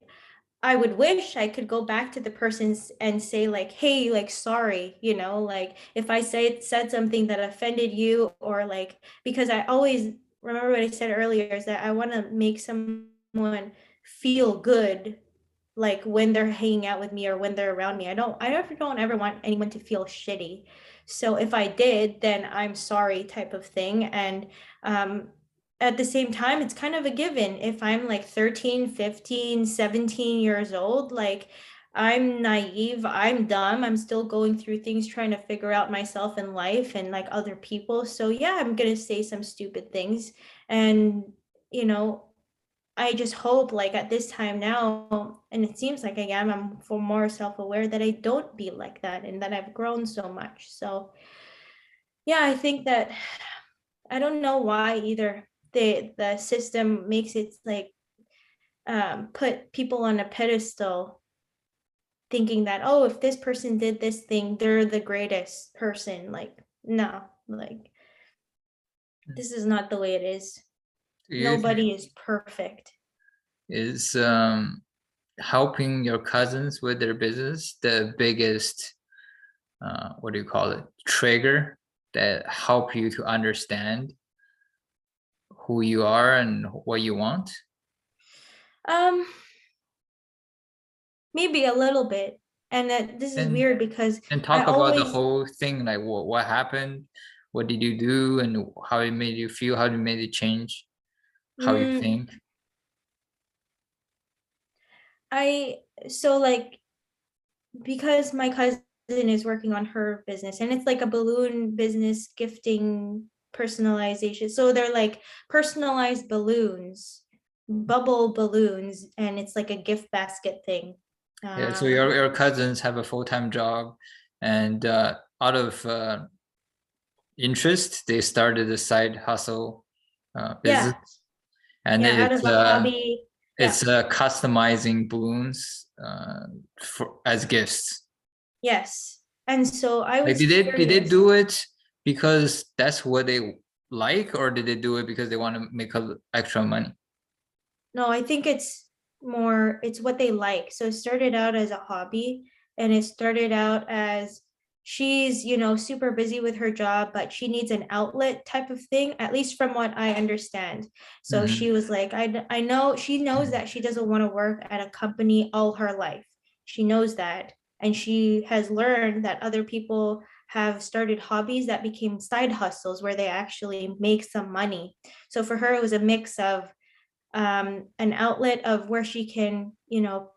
I would wish I could go back to the persons and say like, hey, like sorry, like if I said something that offended you, or like, because I always remember what I said earlier is that I want to make someone feel good, like when they're hanging out with me or when they're around me. I don't ever want anyone to feel shitty. So if I did, then I'm sorry type of thing. And um at the same time, it's kind of a given. If I'm like 13, 15, 17 years old, like I'm naive, I'm dumb, I'm still going through things, trying to figure out myself in life and like other people. So yeah, I'm gonna say some stupid things. And you know I just hope like at this time now, and it seems like I'm for more self-aware, that I don't be like that and that I've grown so much. So yeah, I think that I don't know why either the system makes it like put people on a pedestal, thinking that, oh, if this person did this thing, they're the greatest person. Like no, like this is not the way it is. Do you think Nobody is perfect. is helping your cousins with their business the biggest what do you call it, trigger that help you to understand who you are and what you want? Um, maybe a little bit. And this is And weird because I talk about the always, whole thing, like what happened, what did you do, and how it made you feel, how it made you change how you mm, think. I, so like, because my cousin is working on her business and it's like a balloon business gifting personalization. So they're like personalized balloons, bubble balloons, and it's like a gift basket thing. Yeah, so Um, your cousins have a full-time job, and out of interest, they started a side hustle business, yeah, and yeah, out of a hobby. Yeah, it's customizing balloons for as gifts. yes. And so I Like, was did they curious. do it because that's what they like, or did they do it because they want to make extra money? No, I think it's what they like. So it started out as a hobby, and it started out as she's, super busy with her job, but she needs an outlet type of thing, at least from what I understand. So Hmm. she was like, I know she knows that she doesn't want to work at a company all her life. She knows that. And she has learned that other people have started hobbies that became side hustles where they actually make some money. So for her, it was a mix of an outlet of where she can,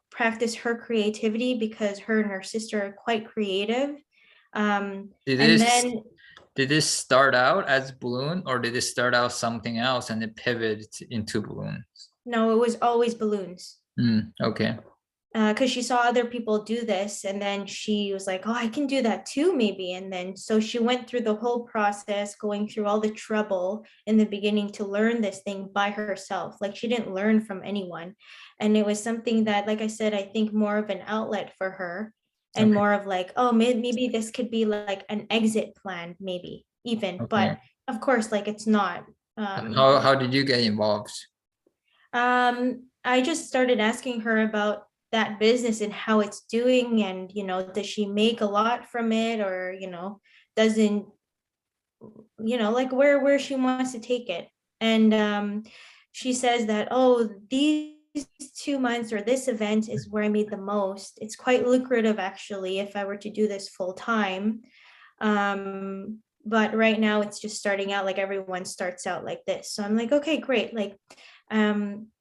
practice her creativity because her and her sister are quite creative. Did And this then, did this start out as balloon, or did it start out something else and it pivoted into balloon? no, it was always balloons. Okay. Because she saw other people do this, and then she was like, oh, I can do that too, maybe. And then so she went through the whole process, going through all the trouble in the beginning to learn this thing by herself. Like she didn't learn from anyone. And it was something that, like I said, I think more of an outlet for her, and Okay. more of like, oh, maybe this could be like an exit plan, maybe even. Okay. But of course, like it's not. How did you get involved? I just started asking her about that business and how it's doing, and does she make a lot from it, or doesn't, like where she wants to take it. And she says that, oh, these 2 months or this event is where I made the most. It's quite lucrative actually if I were to do this full time. But right now it's just starting out, like everyone starts out like this. So I'm like, okay, great. Like,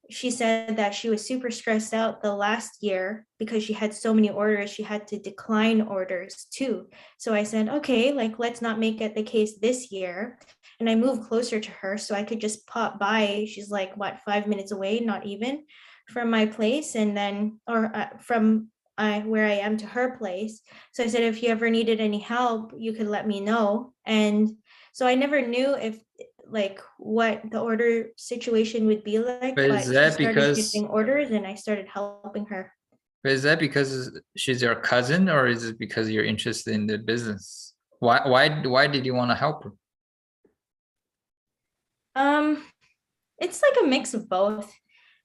she said that she was super stressed out the last year because she had so many orders, she had to decline orders too. So I said, okay, like let's not make it the case this year. And I moved closer to her so I could just pop by. She's like, what, 5 minutes away, not even, from my place, and then, or from where I am to her place. So I said, if you ever needed any help, you could let me know. And so I never knew if like what the order situation would be like, But but she started getting orders and I started helping her. is that because she's your cousin, or is it because you're interested in the business? Why did you want to help her? Um, it's like a mix of both.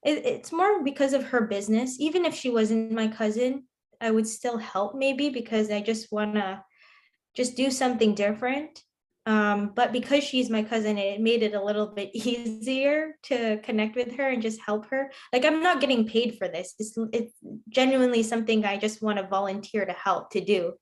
It's more because of her business. Even if she wasn't my cousin, I would still help maybe because I just want to just do something different. But because she's my cousin, it made it a little bit easier to connect with her and just help her. Like I'm not getting paid for this. It's genuinely something I just want to volunteer to help to do.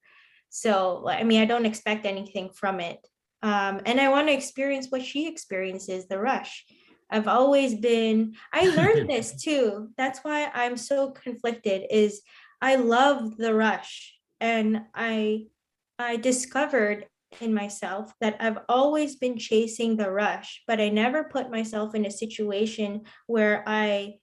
So I mean, I don't expect anything from it. And I want to experience what she experiences, the rush. I learned this too. That's why I'm so conflicted is I love the rush, and I discovered in myself that I've always been chasing the rush, but I never put myself in a situation where I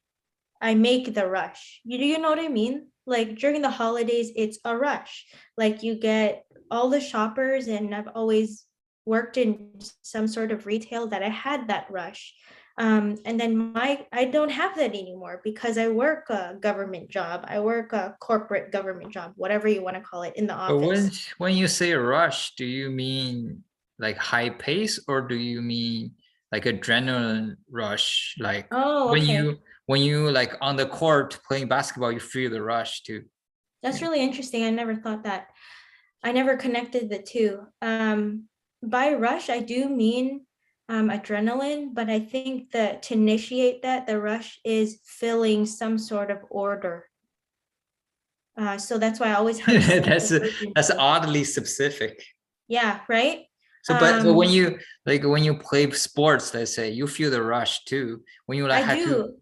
make the rush. You know what I mean? Like during the holidays, it's a rush. Like you get all the shoppers, and I've always worked in some sort of retail that I had that rush. And then I don't have that anymore because I work a government job. I work a corporate government job, whatever you want to call it, in the But office. when you say rush, do you mean like high pace, or do you mean like adrenaline rush? Like Oh, when okay. you like on the court playing basketball, you feel the rush too. That's Yeah. really interesting. I never thought that. I never connected the two. By rush, I do mean adrenaline, but I think that to initiate that, the rush is filling some sort of order. So that's why I always have a sense That's of that's urgency. oddly specific. Yeah, right? So, but when you like when you play sports, let's say you feel the rush too. When you like I have to do.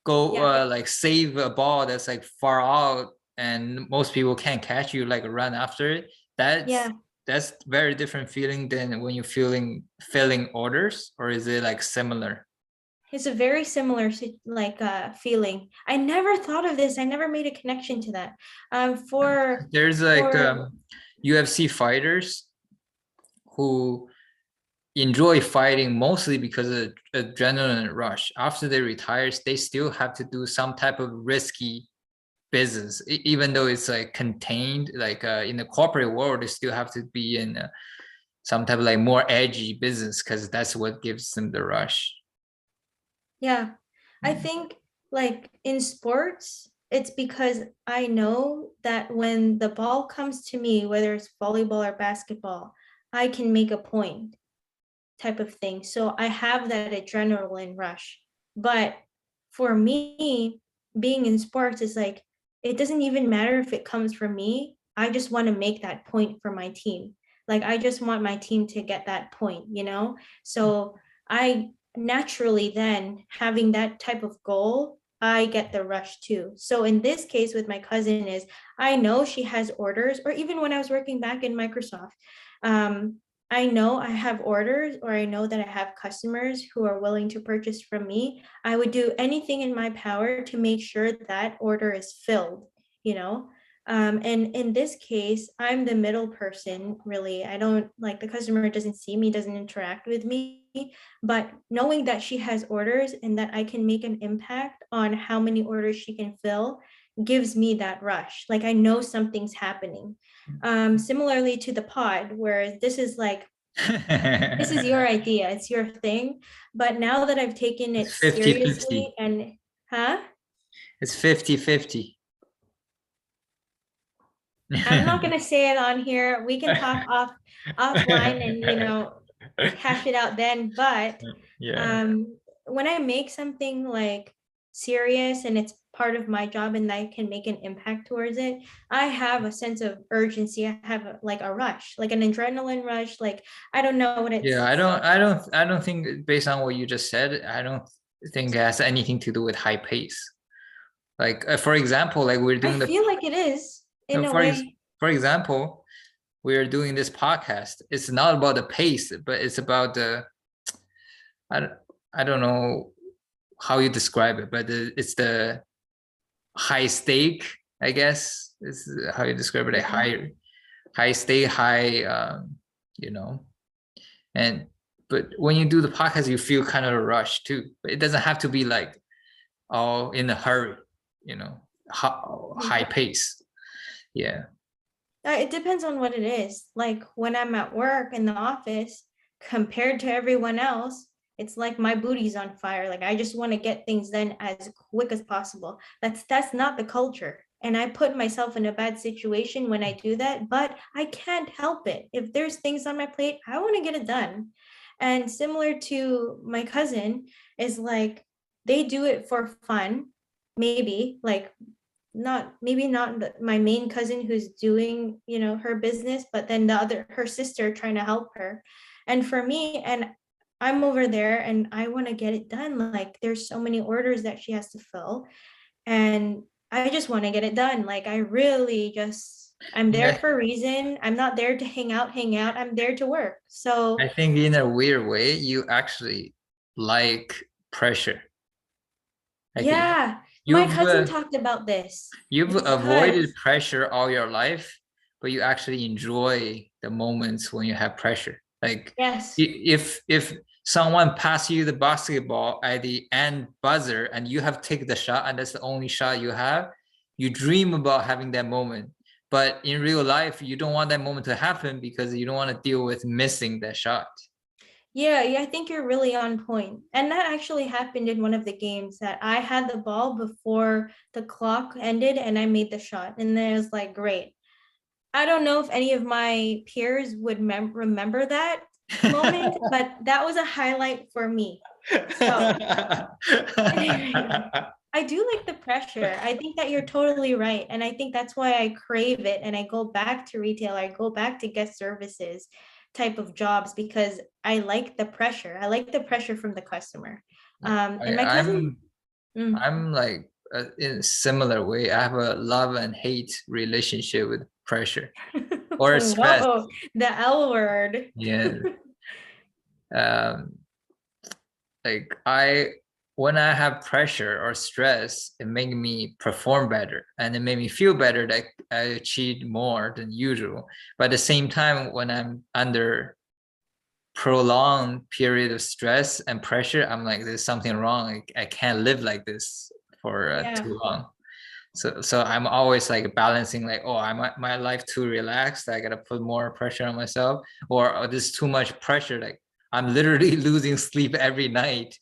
go Yeah, like save a ball that's like far out and most people can't catch you, like run after it. yeah. That's very different feeling than when you're feeling filling orders, or is it like similar? It's a very similar feeling. I never thought of this. I never made a connection to that. For There's like for UFC fighters who enjoy fighting mostly because of adrenaline rush. After they retire, they still have to do some type of risky business, even though it's like contained, like in the corporate world, they still have to be in some type of like more edgy business because that's what gives them the rush. Yeah, I Mm. think like in sports, it's because I know that when the ball comes to me, whether it's volleyball or basketball, I can make a point type of thing. So I have that adrenaline rush. But for me, being in sports is like, it doesn't even matter if it comes from me. I just want to make that point for my team. Like, I just want my team to get that point, you know? So I naturally then having that type of goal, I get the rush too. So in this case with my cousin is I know she has orders, or even when I was working back in Microsoft, um, I know I have orders or I know that I have customers who are willing to purchase from me. I would do anything in my power to make sure that order is filled, you know? And in this case, I'm the middle person, really. I don't like the customer doesn't see me, doesn't interact with me, but knowing that she has orders and that I can make an impact on how many orders she can fill gives me that rush. Like I know something's happening. Similarly to the pod, where this is your idea, it's your thing. But now that I've taken It's it 50-50. seriously and huh? It's 50-50. I'm not gonna say it on here. We can talk offline and hash it out then. But Yeah. um when I make something like serious and it's part of my job and I can make an impact towards it, I have a sense of urgency. I have like a rush, like an adrenaline rush. Like I don't know what Yeah, it's. I don't think based on what you just said, I don't think it has anything to do with high pace. Like for example, like we're I doing the feel like it is in no, a way. for example, we are doing this podcast. It's not about the pace, but it's about the I don't, I don't know how you describe it, but it's the high stake, I guess is how you describe it. A Yeah. high stake, high you know. And but when you do the podcast, you feel kind of a rush too. But it doesn't have to be like all in a hurry, you know, high Mhm. pace. Yeah. It depends on what it is. Like when I'm at work in the office, compared to everyone else, it's like my booty's on fire. Like I just want to get things done as quick as possible. That's not the culture. And I put myself in a bad situation when I do that, but I can't help it. If there's things on my plate, I want to get it done. And similar to my cousin, is like they do it for fun, maybe like not maybe not my main cousin who's doing her business, but then the other her sister trying to help her. And for me, and I'm over there and I want to get it done. Like there's so many orders that she has to fill and I just want to get it done. Like I really just I'm there Yeah. for a reason. I'm not there to hang out, I'm there to work. So I think in a weird way, you actually like pressure. Like yeah, my you've cousin talked about this. you've It's avoided because pressure all your life, but you actually enjoy the moments when you have pressure. Like yes. if someone passes you the basketball at the end buzzer and you have taken the shot and that's the only shot you have, you dream about having that moment. But in real life, you don't want that moment to happen because you don't want to deal with missing that shot. Yeah, yeah, I think you're really on point. And that actually happened in one of the games that I had the ball before the clock ended and I made the shot. And then it was like, great. I don't know if any of my peers would remember that moment, but that was a highlight for me. So anyway, I do like the pressure. I think that you're totally right. And I think that's why I crave it. And I go back to retail, I go back to guest services type of jobs because I like the pressure. I like the pressure from the customer. Yeah, And my cousin, I'm like in a similar way. I have a love and hate relationship with pressure or stress. whoa, the L word. Yeah. Um, like when I have pressure or stress, it make me perform better and it made me feel better that I achieved more than usual. But at the same time, when I'm under prolonged period of stress and pressure, I'm like, there's something wrong. I can't live like this for Yeah. too long. So I'm always like balancing, like, oh, my life too relaxed, I gotta put more pressure on myself, or oh, there's too much pressure, like I'm literally losing sleep every night,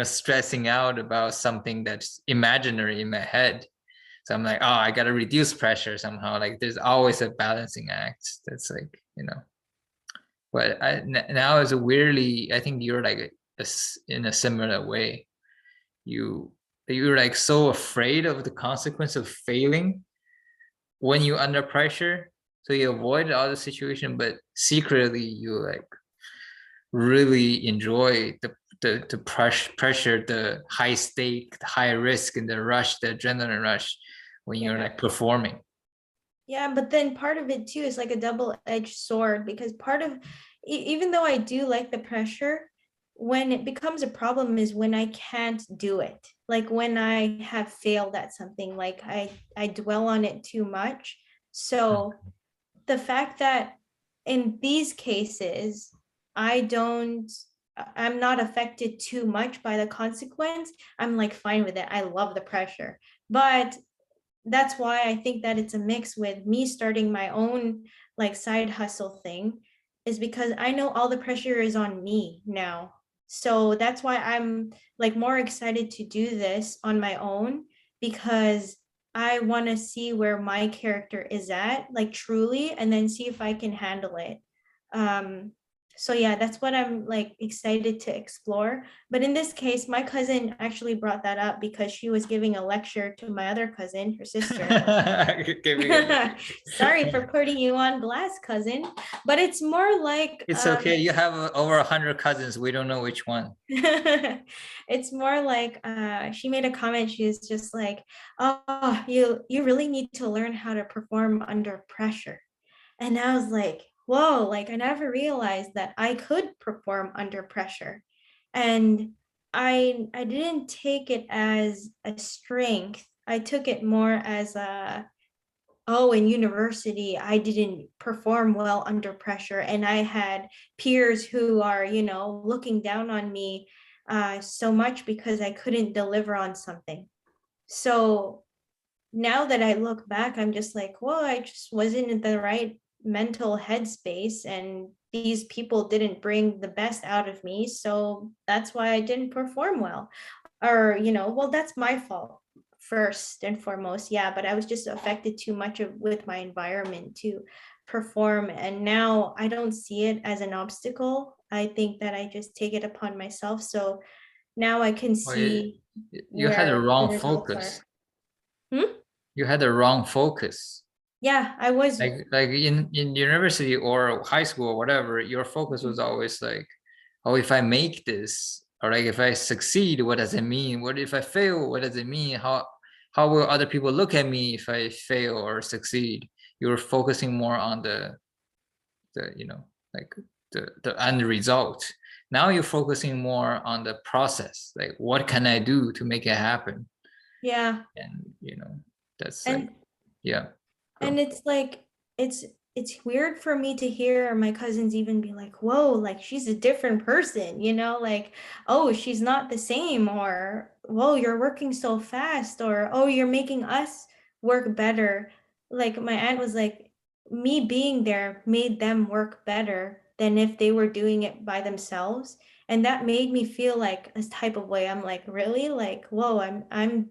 stressing out about something that's imaginary in my head. So I'm like, oh, I gotta reduce pressure somehow. Like there's always a balancing act that's like, but now is a weirdly, I think you're like in a similar way. You you're like so afraid of the consequence of failing when you're under pressure, so you avoid all the situation, but secretly you like really enjoy the pressure, the high stake, the high risk, and the rush, the adrenaline rush when you're Yeah. like performing. Yeah, but then part of it too is like a double-edged sword because part of even though I do like the pressure, when it becomes a problem is when I can't do it. Like when I have failed at something, like I dwell on it too much. So the fact that in these cases I don't I'm not affected too much by the consequence, I'm like fine with it. I love the pressure. But that's why I think that it's a mix with me starting my own like side hustle thing is because I know all the pressure is on me now. So that's why I'm like more excited to do this on my own because I want to see where my character is at, like truly, and then see if I can handle it. Um, so yeah, that's what I'm like excited to explore. But in this case, my cousin actually brought that up because she was giving a lecture to my other cousin, her sister. Sorry for putting you on blast, cousin. But it's more like It's okay, you have over 100 cousins, we don't know which one. it's more like she made a comment. She's just like, oh, you really need to learn how to perform under pressure. And I was like, whoa, like I never realized that I could perform under pressure. And I didn't take it as a strength. I took it more as a, oh, in university, I didn't perform well under pressure. And I had peers who are, looking down on me so much because I couldn't deliver on something. So now that I look back, I'm just like, well, I just wasn't in the right mental headspace, and these people didn't bring the best out of me. So that's why I didn't perform well. Or, well, that's my fault first and foremost. Yeah, but I was just affected too much with my environment to perform. And now I don't see it as an obstacle. I think that I just take it upon myself. So now I can Well, you, see you had the where the wrong results focus. are. Hmm? You had the wrong focus. Yeah, I was. Like in university or high school or whatever, your focus was always like, oh, if I make this, or like if I succeed, what does it mean? What if I fail? What does it mean? How will other people look at me if I fail or succeed? You're focusing more on the like the end result. Now you're focusing more on the process, like what can I do to make it happen? Yeah. And that's like, And yeah, and go. it's like it's weird for me to hear my cousins even be like, whoa, like she's a different person, like, oh, she's not the same, or whoa, you're working so fast, or oh, you're making us work better. Like my aunt was like, me being there made them work better than if they were doing it by themselves. And that made me feel like a type of way. I'm like, really? Like, whoa, I'm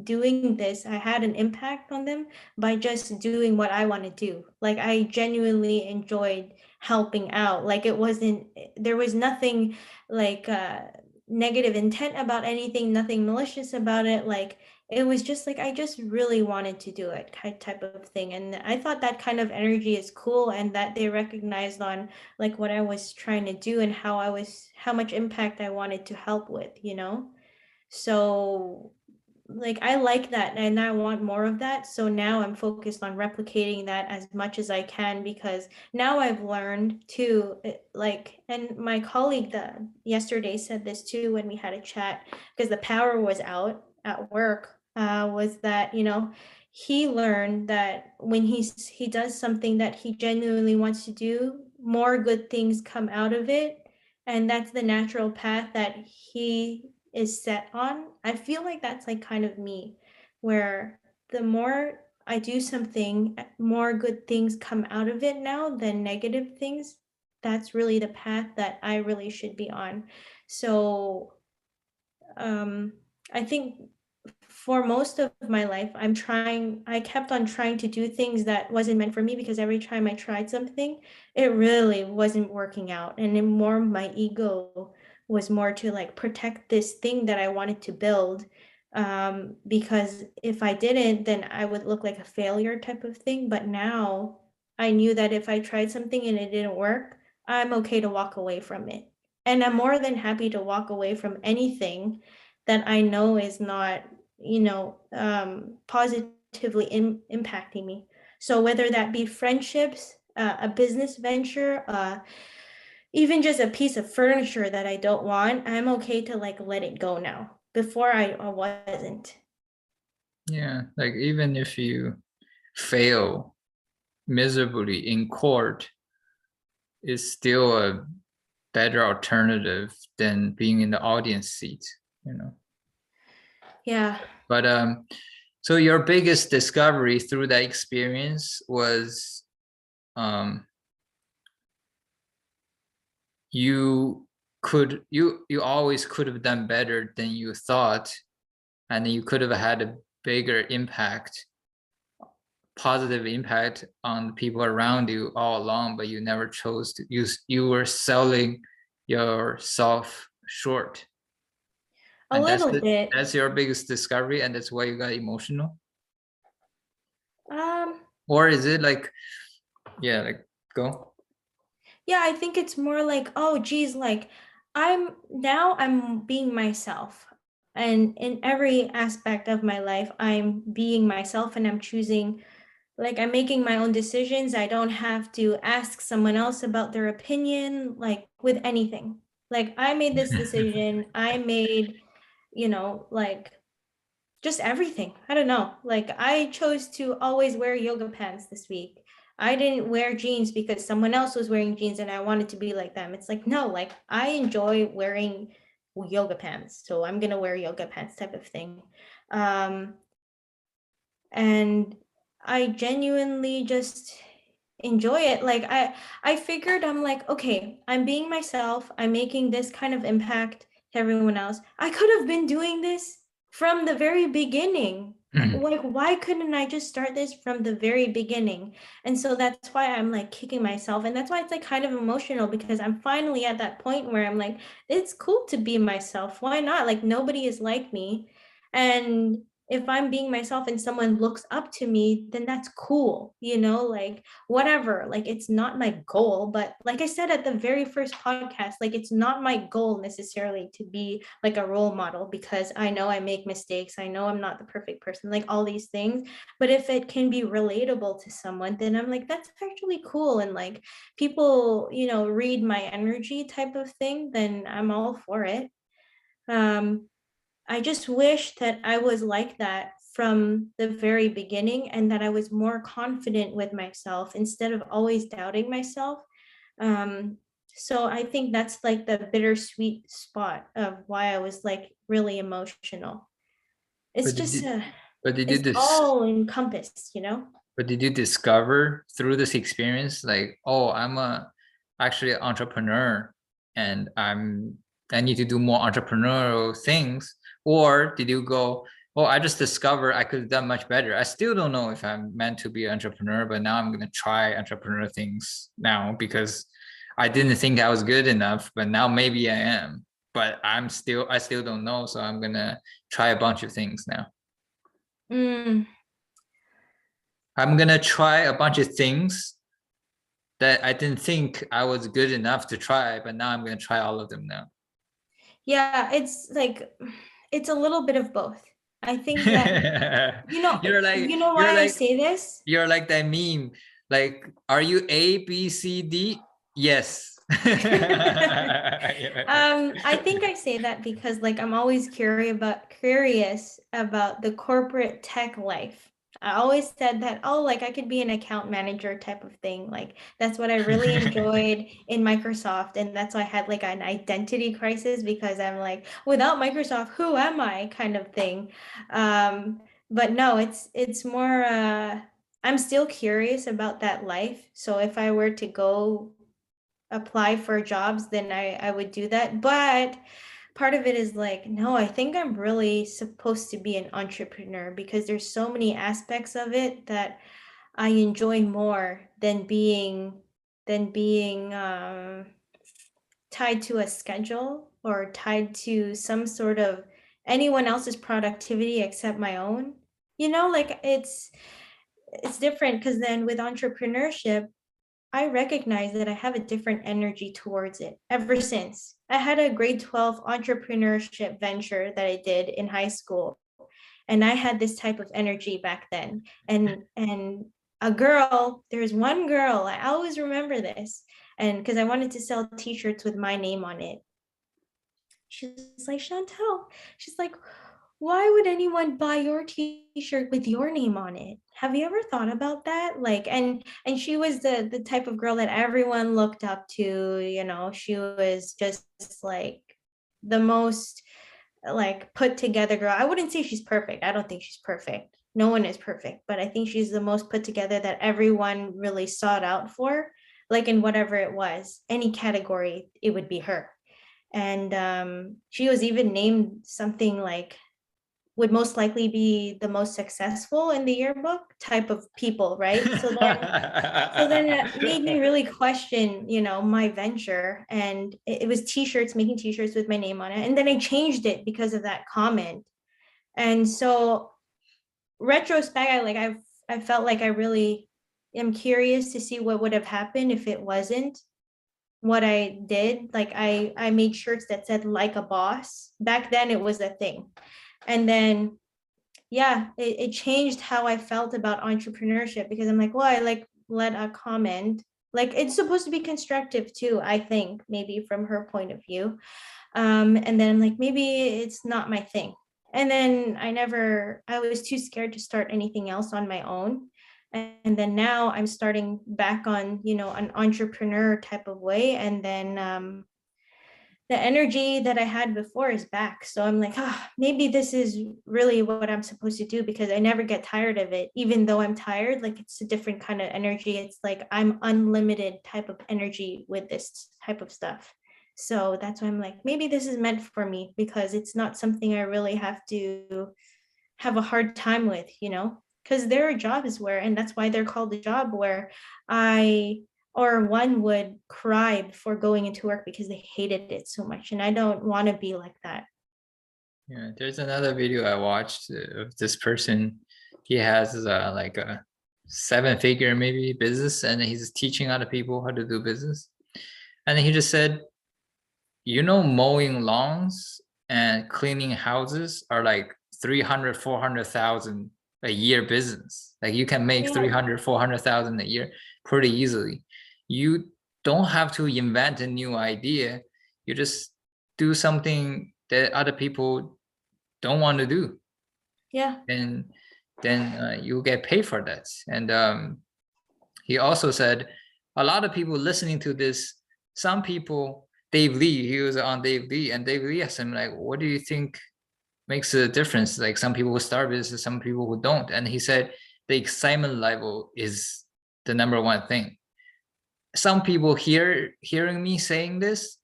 doing this, I had an impact on them by just doing what I want to do. Like I genuinely enjoyed helping out. Like it wasn't, there was nothing like negative intent about anything, nothing malicious about it. Like it was just like I just really wanted to do it, type of thing. And I thought that kind of energy is cool, and that they recognized on like what I was trying to do and how much impact I wanted to help with, you know? So like I like that and I want more of that. So now I'm focused on replicating that as much as I can, because now I've learned too, like, and my colleague that yesterday said this too when we had a chat, because the power was out at work, was that, you know, he learned that when he does something that he genuinely wants to do, more good things come out of it. And that's the natural path that he is set on. I feel like that's like kind of me, where the more I do something, more good things come out of it now than negative things. That's really the path that I really should be on. So um I think for most of my life I kept on trying to do things that wasn't meant for me, because every time I tried something, it really wasn't working out, and then more my ego was more to like protect this thing that I wanted to build, because if I didn't, then I would look like a failure type of thing. But now I knew that if I tried something and it didn't work, I'm okay to walk away from it, and I'm more than happy to walk away from anything that I know is not, you know, positively impacting me. So whether that be friendships, a business venture, even just a piece of furniture that I don't want, I'm okay to like let it go now. Before I wasn't. Yeah, like even if you fail miserably in court, it's still a better alternative than being in the audience seat, you know. Yeah. But so your biggest discovery through that experience was um you always could have done better than you thought, and you could have had a bigger impact, positive impact on the people around you all along, but you never chose to use. You were selling yourself short, A and little bit. that's your biggest discovery, and that's why you got emotional. Um, Or is it like, yeah, like go. yeah, I think it's more like, oh geez, like I'm being myself. And in every aspect of my life, I'm being myself, and I'm choosing, like I'm making my own decisions. I don't have to ask someone else about their opinion, like with anything. Like I made this decision. I made, you know, like just everything. I don't know. Like I chose to always wear yoga pants this week. I didn't wear jeans because someone else was wearing jeans and I wanted to be like them. It's like, no, like I enjoy wearing yoga pants. So I'm going to wear yoga pants type of thing. Um, and I genuinely just enjoy it. Like I figured, I'm like, okay, I'm being myself. I'm making this kind of impact to everyone else. I could have been doing this from the very beginning. Like why couldn't I just start this from the very beginning? And so that's why I'm like kicking myself, and that's why it's like kind of emotional, because I'm finally at that point where I'm like, it's cool to be myself. Why not? Like nobody is like me. And if I'm being myself and someone looks up to me, then that's cool, you know, like whatever. Like it's not my goal, but like I said at the very first podcast, like it's not my goal necessarily to be like a role model, because I know I make mistakes. I know I'm not the perfect person, like all these things. But if it can be relatable to someone, then I'm like, that's actually cool. And like people, you know, read my energy type of thing, then I'm all for it. Um, I just wish that I was like that from the very beginning, and that I was more confident with myself instead of always doubting myself. Um, so I think that's like the bittersweet spot of why I was like really emotional. It's but did just, you but did you it's dis all encompassed, you know? but did you discover through this experience, like, oh, I'm a actually an entrepreneur, and I need to do more entrepreneurial things? Or did you go, well, I just discovered I could have done much better. I still don't know if I'm meant to be an entrepreneur, but now I'm going to try entrepreneur things now because I didn't think I was good enough, but now maybe I am. But I still don't know. So I'm going to try a bunch of things now. Mm, I'm going to try a bunch of things that I didn't think I was good enough to try, but now I'm going to try all of them now. yeah, it's like it's a little bit of both. I think that you're like you know you're why I like say this? you're like that meme. Like, are you A, B, C, D? Yes. I think I say that because like I'm always curious about the corporate tech life. I always said that, oh, like I could be an account manager type of thing. Like that's what I really enjoyed in Microsoft. And that's why I had like an identity crisis because I'm like, without Microsoft, who am I kind of thing. But no, it's more I'm still curious about that life. So if I were to go apply for jobs, then I would do that. But part of it is like, no, I think I'm really supposed to be an entrepreneur because there's so many aspects of it that I enjoy more than being tied to a schedule or tied to some sort of anyone else's productivity except my own. Like it's different because then with entrepreneurship, I recognize that I have a different energy towards it ever since. I had a grade 12 entrepreneurship venture that I did in high school, and I had this type of energy back then. And there's one girl, I always remember this, and because I wanted to sell t-shirts with my name on it. She's like, Chantel, she's like, why would anyone buy your t-shirt with your name on it? Have you ever thought about that? Like, and she was the type of girl that everyone looked up to, she was just like the most like put together girl. I wouldn't say she's perfect. I don't think she's perfect. No one is perfect, but I think she's the most put together that everyone really sought out for, like in whatever it was, any category, it would be her. And she was even named something like would most likely be the most successful in the yearbook type of people, right? So then it made me really question, my venture. And it was t-shirts, making t-shirts with my name on it. And then I changed it because of that comment. And so retrospect, I felt like I really am curious to see what would have happened if it wasn't what I did. Like I made shirts that said like a boss. Back then it was a thing. And then yeah, it changed how I felt about entrepreneurship because I'm like, well, I like let a comment. Like it's supposed to be constructive too, I think, maybe from her point of view. And then I'm like, maybe it's not my thing. And then I was too scared to start anything else on my own. And then now I'm starting back on, an entrepreneur type of way. And then the energy that I had before is back. So I'm like, maybe this is really what I'm supposed to do because I never get tired of it. Even though I'm tired, like it's a different kind of energy. It's like I'm unlimited type of energy with this type of stuff. So that's why I'm like, maybe this is meant for me because it's not something I really have to have a hard time with, because there are jobs where, and that's why they're called a job where I or one would cry before going into work because they hated it so much. And I don't want to be like that. Yeah, there's another video I watched of this person. He has like a seven-figure maybe business, and he's teaching other people how to do business. And he just said, mowing lawns and cleaning houses are like 300, 400,000 a year business. Like you can make Yeah. 300, 400,000 a year pretty easily. You don't have to invent a new idea. You just do something that other people don't want to do. Yeah. And then you get paid for that. And he also said, a lot of people listening to this, some people, Dave Lee, he was on Dave Lee, and Dave Lee asked him, like, what do you think makes a difference? Like some people will start business, some people who don't. And he said, the excitement level is the number one thing. Some people hearing me saying this,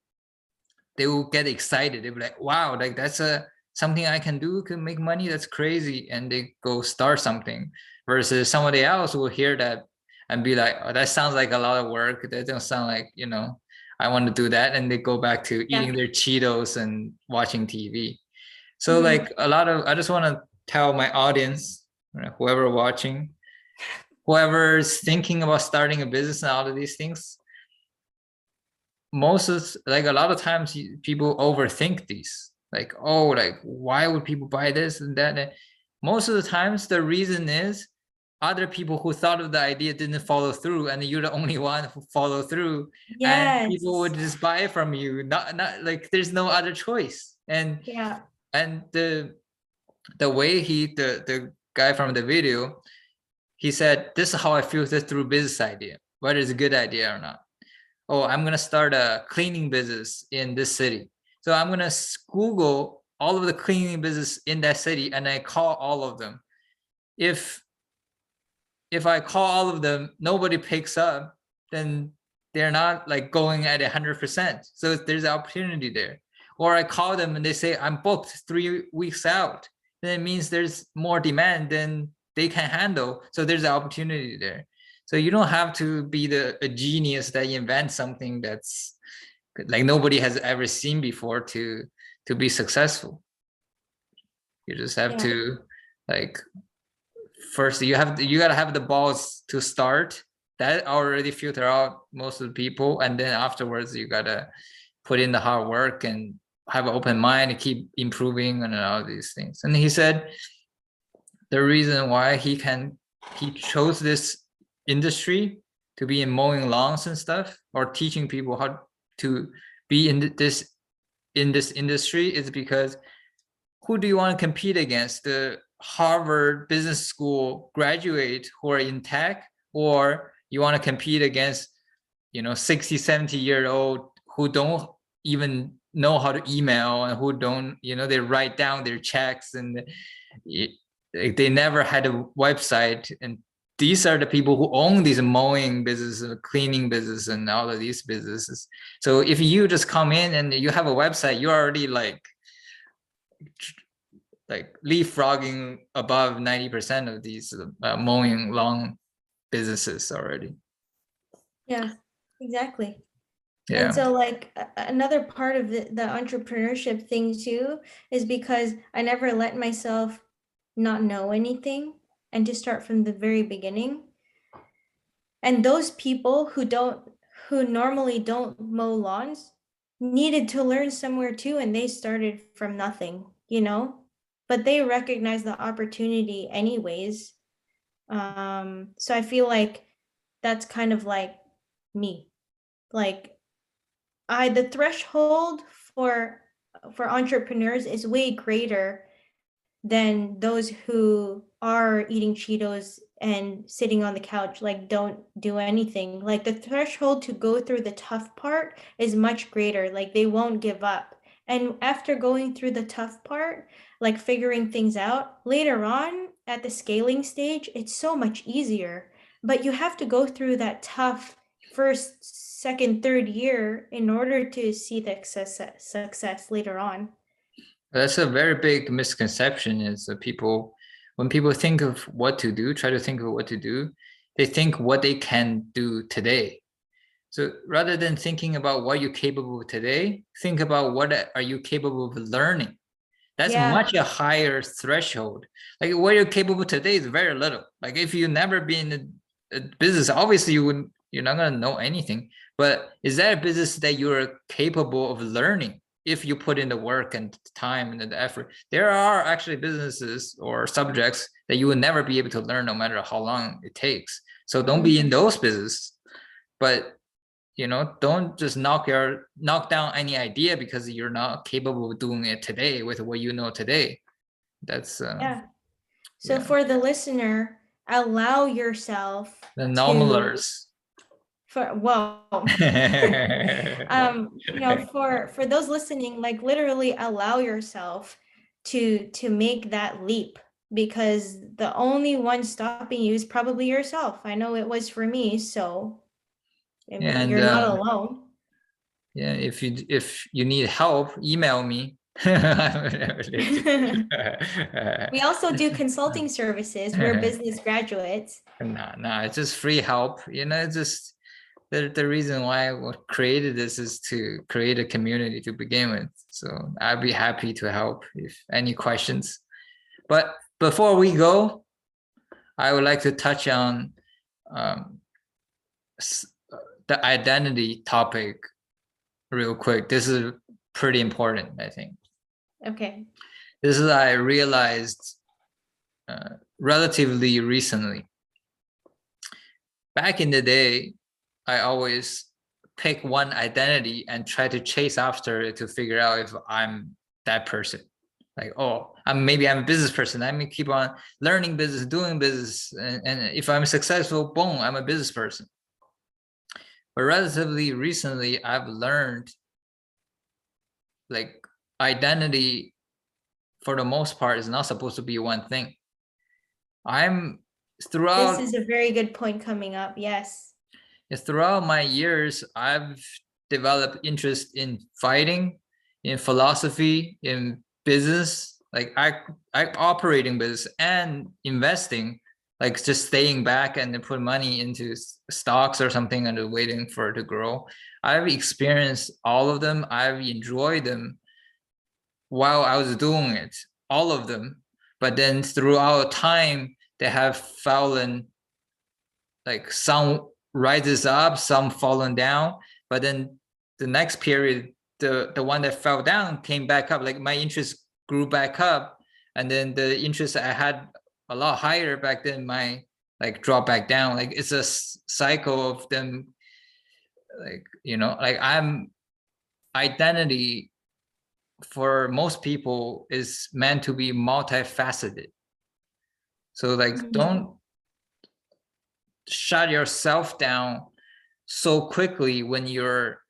they will get excited. They'll be like, wow, like that's something I can do can make money, that's crazy, and they go start something, versus somebody else will hear that and be like, oh, that sounds like a lot of work, that don't sound like, you know, I want to do that, and they go back to eating their Cheetos and watching TV. So like a lot of, I just want to tell my audience, whoever watching, whoever's thinking about starting a business and all of these things, most of, like a lot of times people overthink these, like, oh, like why would people buy this and that? And most of the times the reason is other people who thought of the idea didn't follow through, and you're the only one who follow through, and people would just buy it from you, not like there's no other choice. And and the way the guy from the video, he said, this is how I filter through business idea, whether it's a good idea or not. Oh, I'm going to start a cleaning business in this city. So I'm going to Google all of the cleaning business in that city, and I call all of them. If I call all of them, nobody picks up, then they're not like going at 100%. So there's an opportunity there. Or I call them and they say, I'm booked 3 weeks out. Then it means there's more demand than they can handle. So there's an opportunity there. So you don't have to be a genius that invents something that's like nobody has ever seen before to be successful. You just have to, like, first you gotta have the balls to start. That already filter out most of the people, and then afterwards you gotta put in the hard work and have an open mind and keep improving and all these things. And he said the reason why he chose this industry to be in mowing lawns and stuff, or teaching people how to be in this industry, is because who do you want to compete against? The Harvard Business School graduate who are in tech, or you want to compete against, 60, 70-year-old who don't even know how to email, and who don't, they write down their checks, and they never had a website. And these are the people who own these mowing businesses, cleaning business, and all of these businesses. So if you just come in and you have a website, you're already like leapfrogging above 90% of these mowing lawn businesses already. Yeah, exactly. Yeah. And so like another part of the entrepreneurship thing too is because I never let myself not know anything and to start from the very beginning. And those people who normally don't mow lawns needed to learn somewhere too, and they started from nothing, but they recognize the opportunity anyways. So I feel like that's kind of like me. Like the threshold for entrepreneurs is way greater than those who are eating Cheetos and sitting on the couch, like don't do anything. Like the threshold to go through the tough part is much greater. Like they won't give up. And after going through the tough part, like figuring things out, later on at the scaling stage, it's so much easier. But you have to go through that tough first, second, third year in order to see the success later on. That's a very big misconception, is that when people think of what to do, try to think of what to do, they think what they can do today. So rather than thinking about what you're capable of today, think about what are you capable of learning. That's much a higher threshold. Like what you're capable of today is very little. Like if you never been in a business, obviously you're not gonna know anything. But is that a business that you're capable of learning if you put in the work and time and the effort? There are actually businesses or subjects that you will never be able to learn no matter how long it takes. So don't be in those businesses. But don't just knock down any idea because you're not capable of doing it today with what you know today. That's so for the listener, allow yourself the normalers. For those listening, like literally allow yourself to make that leap, because the only one stopping you is probably yourself. I know it was for me, so you're not alone. Yeah, if you need help, email me. We also do consulting services. We're business graduates. No, it's just free help. It's just the reason why I created this is to create a community to begin with. So I'd be happy to help if any questions. But before we go, I would like to touch on the identity topic real quick. This is pretty important, I think. Okay. This is I realized relatively recently. Back in the day, I always pick one identity and try to chase after it to figure out if I'm that person. Like, oh, maybe I'm a business person. I may keep on learning business, doing business, and if I'm successful, boom, I'm a business person. But relatively recently, I've learned like identity for the most part is not supposed to be one thing. This is a very good point coming up. Yes. Throughout my years, I've developed interest in fighting, in philosophy, in business. Like I operating business and investing, like just staying back and put money into stocks or something and waiting for it to grow. I've experienced all of them. I've enjoyed them while I was doing it, all of them. But then throughout time, they have fallen, like some rises up, some fallen down. But then the next period, the one that fell down came back up. Like my interest grew back up, and then the interest I had a lot higher back then, my like drop back down. Like it's a cycle of them. Like like identity for most people is meant to be multifaceted. So like don't shut yourself down so quickly when you're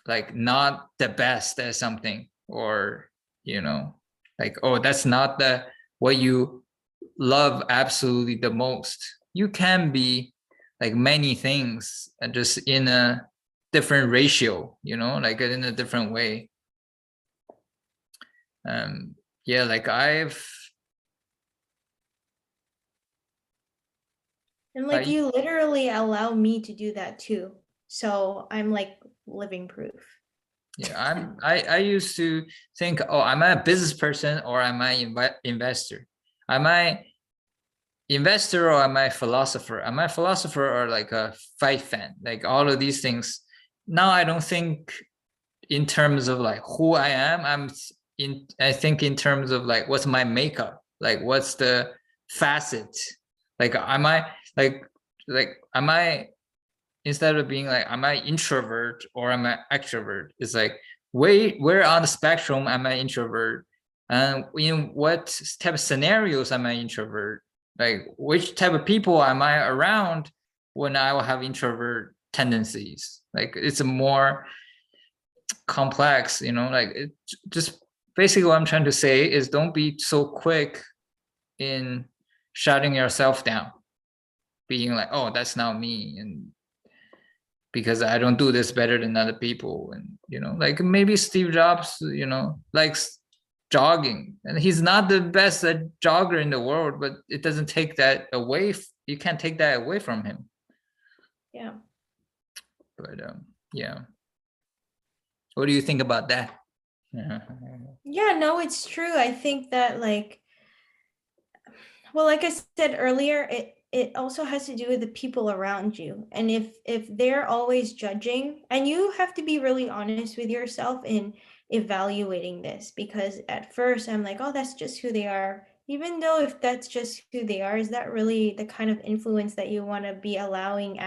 like not the best at something, or like, oh, that's not the what you love absolutely the most. You can be like many things and just in a different ratio, like in a different way. Yeah, like and like you literally allow me to do that too. So I'm like living proof. Yeah, I used to think, oh, am I a business person or am I investor? Am I investor or am I philosopher? Am I a philosopher or like a fight fan? Like all of these things. Now I don't think in terms of like who I am. I think in terms of like what's my makeup, like what's the facet, like am I am I, instead of being like am I introvert or am I extrovert, it's like where on the spectrum am I introvert, and in what type of scenarios am I introvert, like which type of people am I around when I will have introvert tendencies. Like it's a more complex, like it just basically what I'm trying to say is don't be so quick in shutting yourself down, being like, oh, that's not me, and because I don't do this better than other people. And like maybe Steve Jobs likes jogging and he's not the best jogger in the world, but it doesn't take that away. You can't take that away from him. Yeah. But yeah, what do you think about that? Yeah, no, it's true. I think that like I said earlier, it also has to do with the people around you. And if they're always judging, and you have to be really honest with yourself in evaluating this, because at first I'm like, oh, that's just who they are. Even though if that's just who they are, is that really the kind of influence that you want to be allowing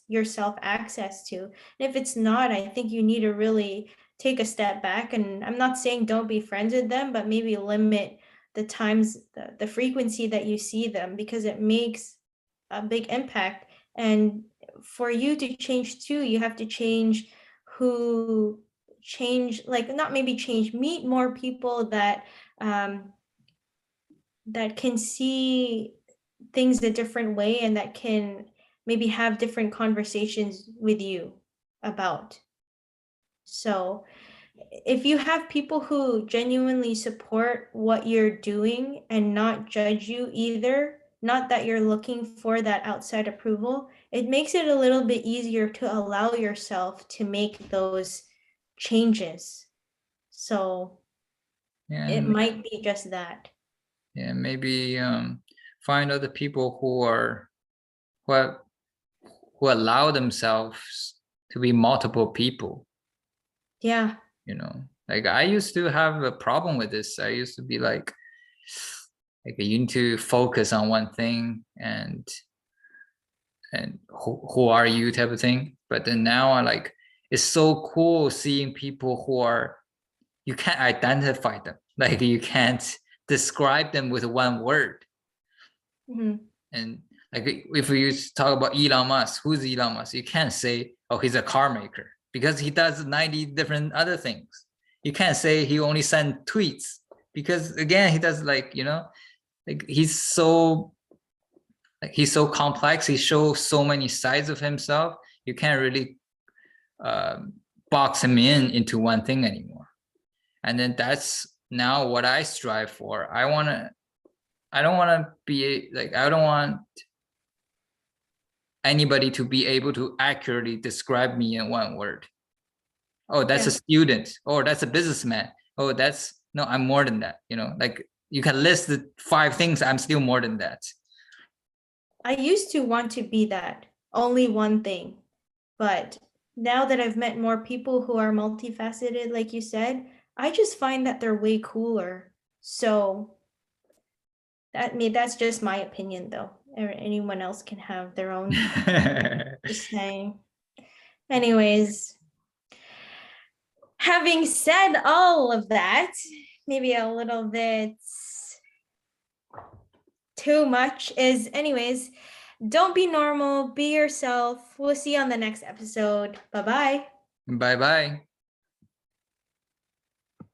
yourself access to? And if it's not, I think you need to really take a step back. And I'm not saying don't be friends with them, but maybe limit the times, the frequency that you see them, because it makes a big impact. And for you to change too, you have to meet more people that that can see things a different way, and that can maybe have different conversations with you about. So if you have people who genuinely support what you're doing and not judge you either, not that you're looking for that outside approval, it makes it a little bit easier to allow yourself to make those changes. So it And might be just that. yeah, maybe find other people who are, who allow themselves to be multiple people. Yeah. You know, like I used to have a problem with this. I used to be like you need to focus on one thing and who are you type of thing. But then now I like, it's so cool seeing people who are, you can't identify them, like you can't describe them with one word. Mhm. And like if we talk about Elon Musk, who's Elon Musk? You can't say, oh, he's a car maker, because he does 90 different other things. You can't say he only sends tweets, because again, he does like, you know, like he's so complex. He shows so many sides of himself. You can't really box him into one thing anymore. And then that's now what I strive for. I don't want to be like, I don't want anybody to be able to accurately describe me in one word. Oh, that's a student. Oh, that's a businessman. Oh, that's, no, I'm more than that. You know, like you can list the 5 things. I'm still more than that. I used to want to be that, only one thing. But now that I've met more people who are multifaceted, like you said, I just find that they're way cooler. So that's just my opinion though. Anyone else can have their own. Just saying. Anyways, having said all of that, maybe a little bit too much is, anyways, don't be normal, be yourself. We'll see you on the next episode. Bye bye. Bye bye.